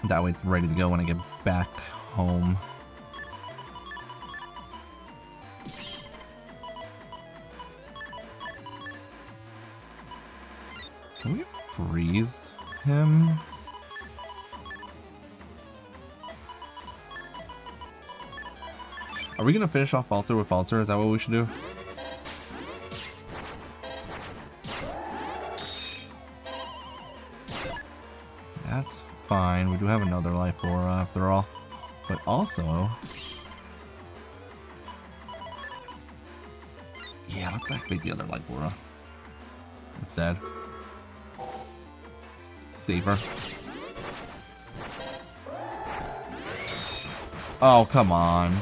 That way it's ready to go when I get back home. Can we freeze him? Are we gonna finish off Falter with Falter? Is that what we should do? That's fine. We do have another life aura after all. But also... yeah, let's activate the other life aura instead. Safer. Oh, come on.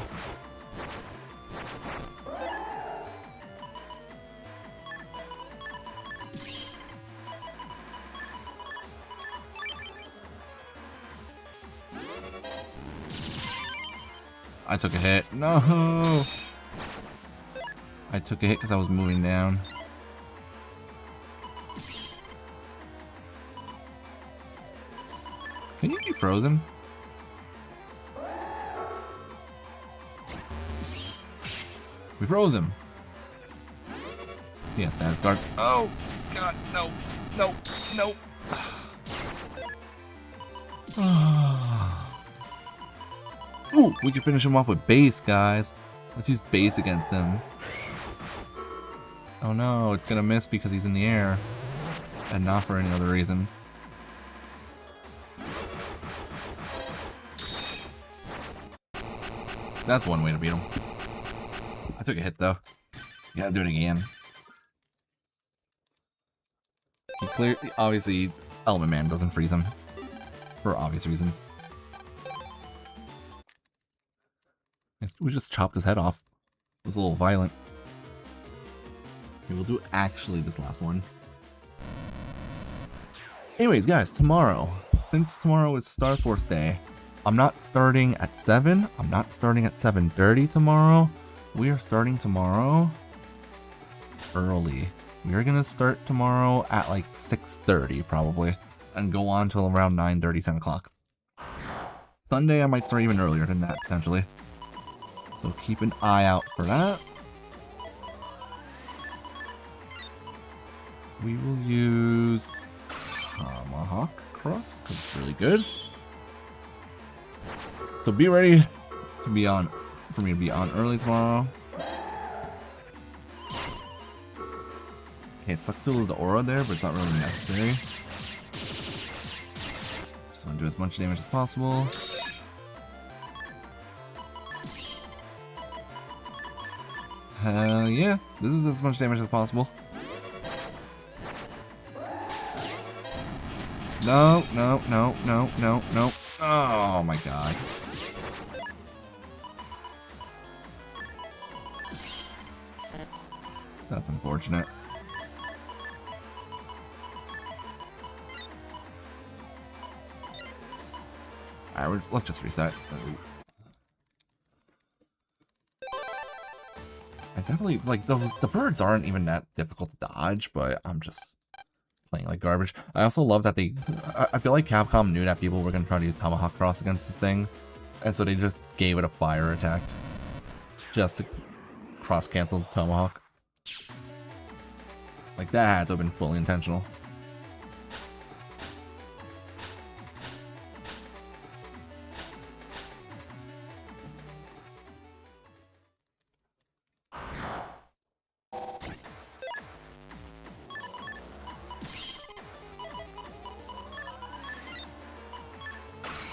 I took a hit. No! I took a hit because I was moving down. Can you be frozen? We froze him. Yeah, status guard. Oh, God, no, no, no. Ooh, we can finish him off with base, guys. Let's use base against him. Oh no, it's gonna miss because he's in the air. And not for any other reason. That's one way to beat him. I took a hit though. Gotta do it again. He obviously, Element Man doesn't freeze him. For obvious reasons. We just chopped his head off. It was a little violent. Okay, we'll do actually this last one. Anyways, guys, tomorrow. Since tomorrow is Star Force Day, I'm not starting at 7. I'm not starting at 7:30 tomorrow. We are starting tomorrow early. We are gonna start tomorrow at like 6:30 probably, and go on till around 9:30, 10 o'clock. Sunday I might start even earlier than that potentially. So keep an eye out for that. We will use Tomahawk Cross because it's really good. So be ready to be on, for me to be on early tomorrow. Okay, it sucks to lose the aura there, but it's not really necessary. Just want to do as much damage as possible. Yeah, this is as much damage as possible. No, no, no, no, no, no. Oh my god. That's unfortunate. Alright, let's just reset. I definitely, like, the birds aren't even that difficult to dodge, but I'm just playing like garbage. I also love that I feel like Capcom knew that people were going to try to use Tomahawk Cross against this thing, and so they just gave it a fire attack. Just to cross-cancel Tomahawk. Like, that had to have been fully intentional.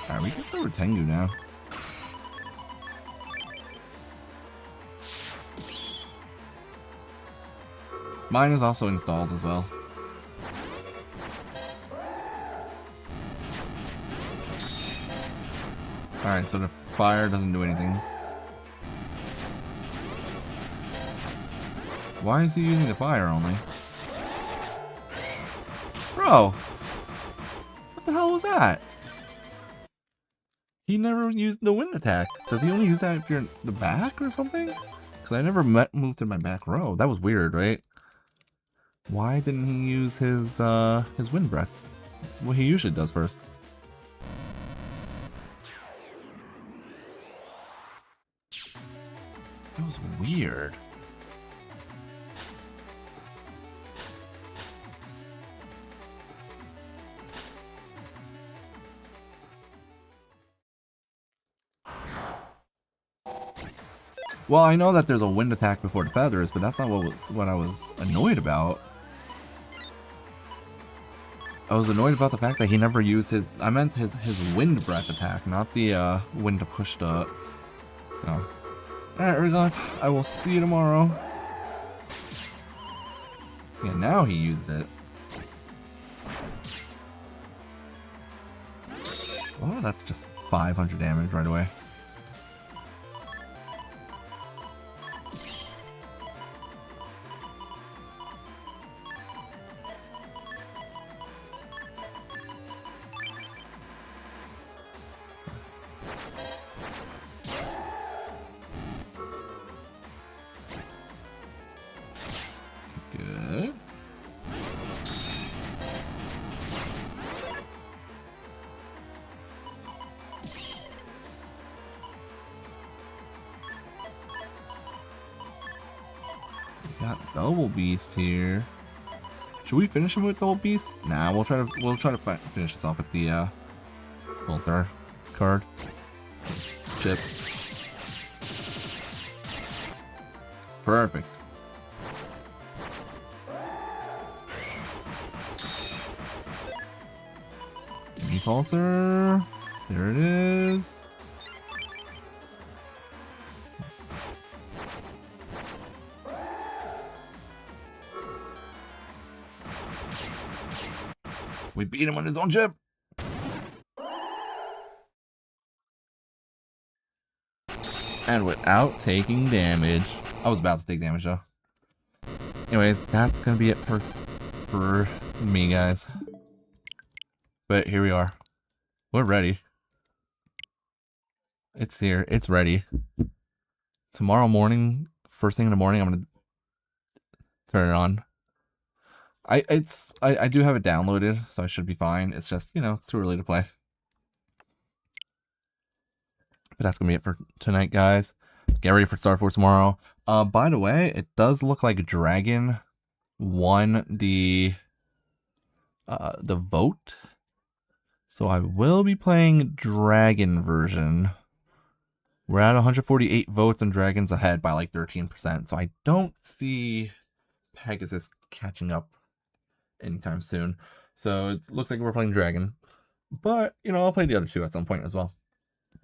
Alright, we can throw Tengu now. Mine is also installed as well. Alright, so the fire doesn't do anything. Why is he using the fire only? Bro! What the hell was that? He never used the wind attack. Does he only use that if you're in the back or something? Because I never moved in my back row. That was weird, right? Why didn't he use his wind breath? That's what he usually does first. That was weird. Well, I know that there's a wind attack before the feathers, but that's not what I was annoyed about. I was annoyed about the fact that he never used his... I meant his wind breath attack, not the wind to push the... No. Alright, Rigot. I will see you tomorrow. Yeah, now he used it. Oh, that's just 500 damage right away. Good. We got Double Beast here. Should we finish him with Double Beast? Nah, we'll try to finish this off with the Bolter card. Chip. Perfect. Defaulter. There it is. We beat him on his own chip. And without taking damage. I was about to take damage though. Anyways, that's gonna be it for me, guys. But here we are. We're ready. It's here. It's ready. Tomorrow morning, first thing in the morning, I'm gonna turn it on. I do have it downloaded, so I should be fine. It's just, you know, it's too early to play. But that's gonna be it for tonight, guys. Get ready for Star Force tomorrow. By the way, it does look like Dragon won the vote. So I will be playing Dragon version. We're at 148 votes and Dragon's ahead by like 13%. So I don't see Pegasus catching up anytime soon. So it looks like we're playing Dragon. But, you know, I'll play the other two at some point as well.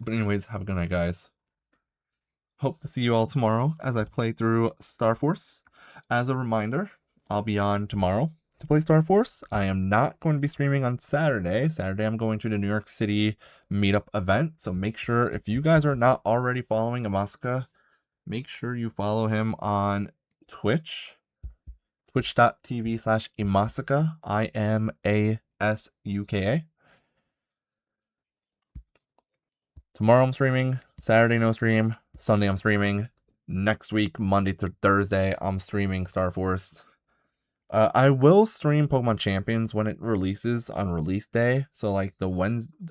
But anyways, have a good night, guys. Hope to see you all tomorrow as I play through Star Force. As a reminder, I'll be on tomorrow to play Star Force. I am not going to be streaming on Saturday. Saturday, I'm going to the New York City meetup event. So make sure, if you guys are not already following Imasuka, make sure you follow him on Twitch. Twitch.tv/Imasuka. IMASUKA. Tomorrow I'm streaming. Saturday, no stream. Sunday, I'm streaming. Next week, Monday through Thursday, I'm streaming Star Force. I will stream Pokemon Champions when it releases on release day. So like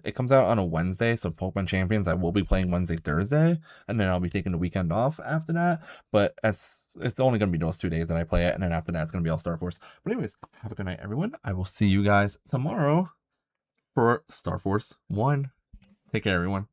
it comes out on a Wednesday. So Pokemon Champions, I will be playing Wednesday, Thursday, and then I'll be taking the weekend off after that. But it's only going to be those 2 days that I play it. And then after that, it's going to be all Star Force. But anyways, have a good night, everyone. I will see you guys tomorrow for Star Force 1. Take care, everyone.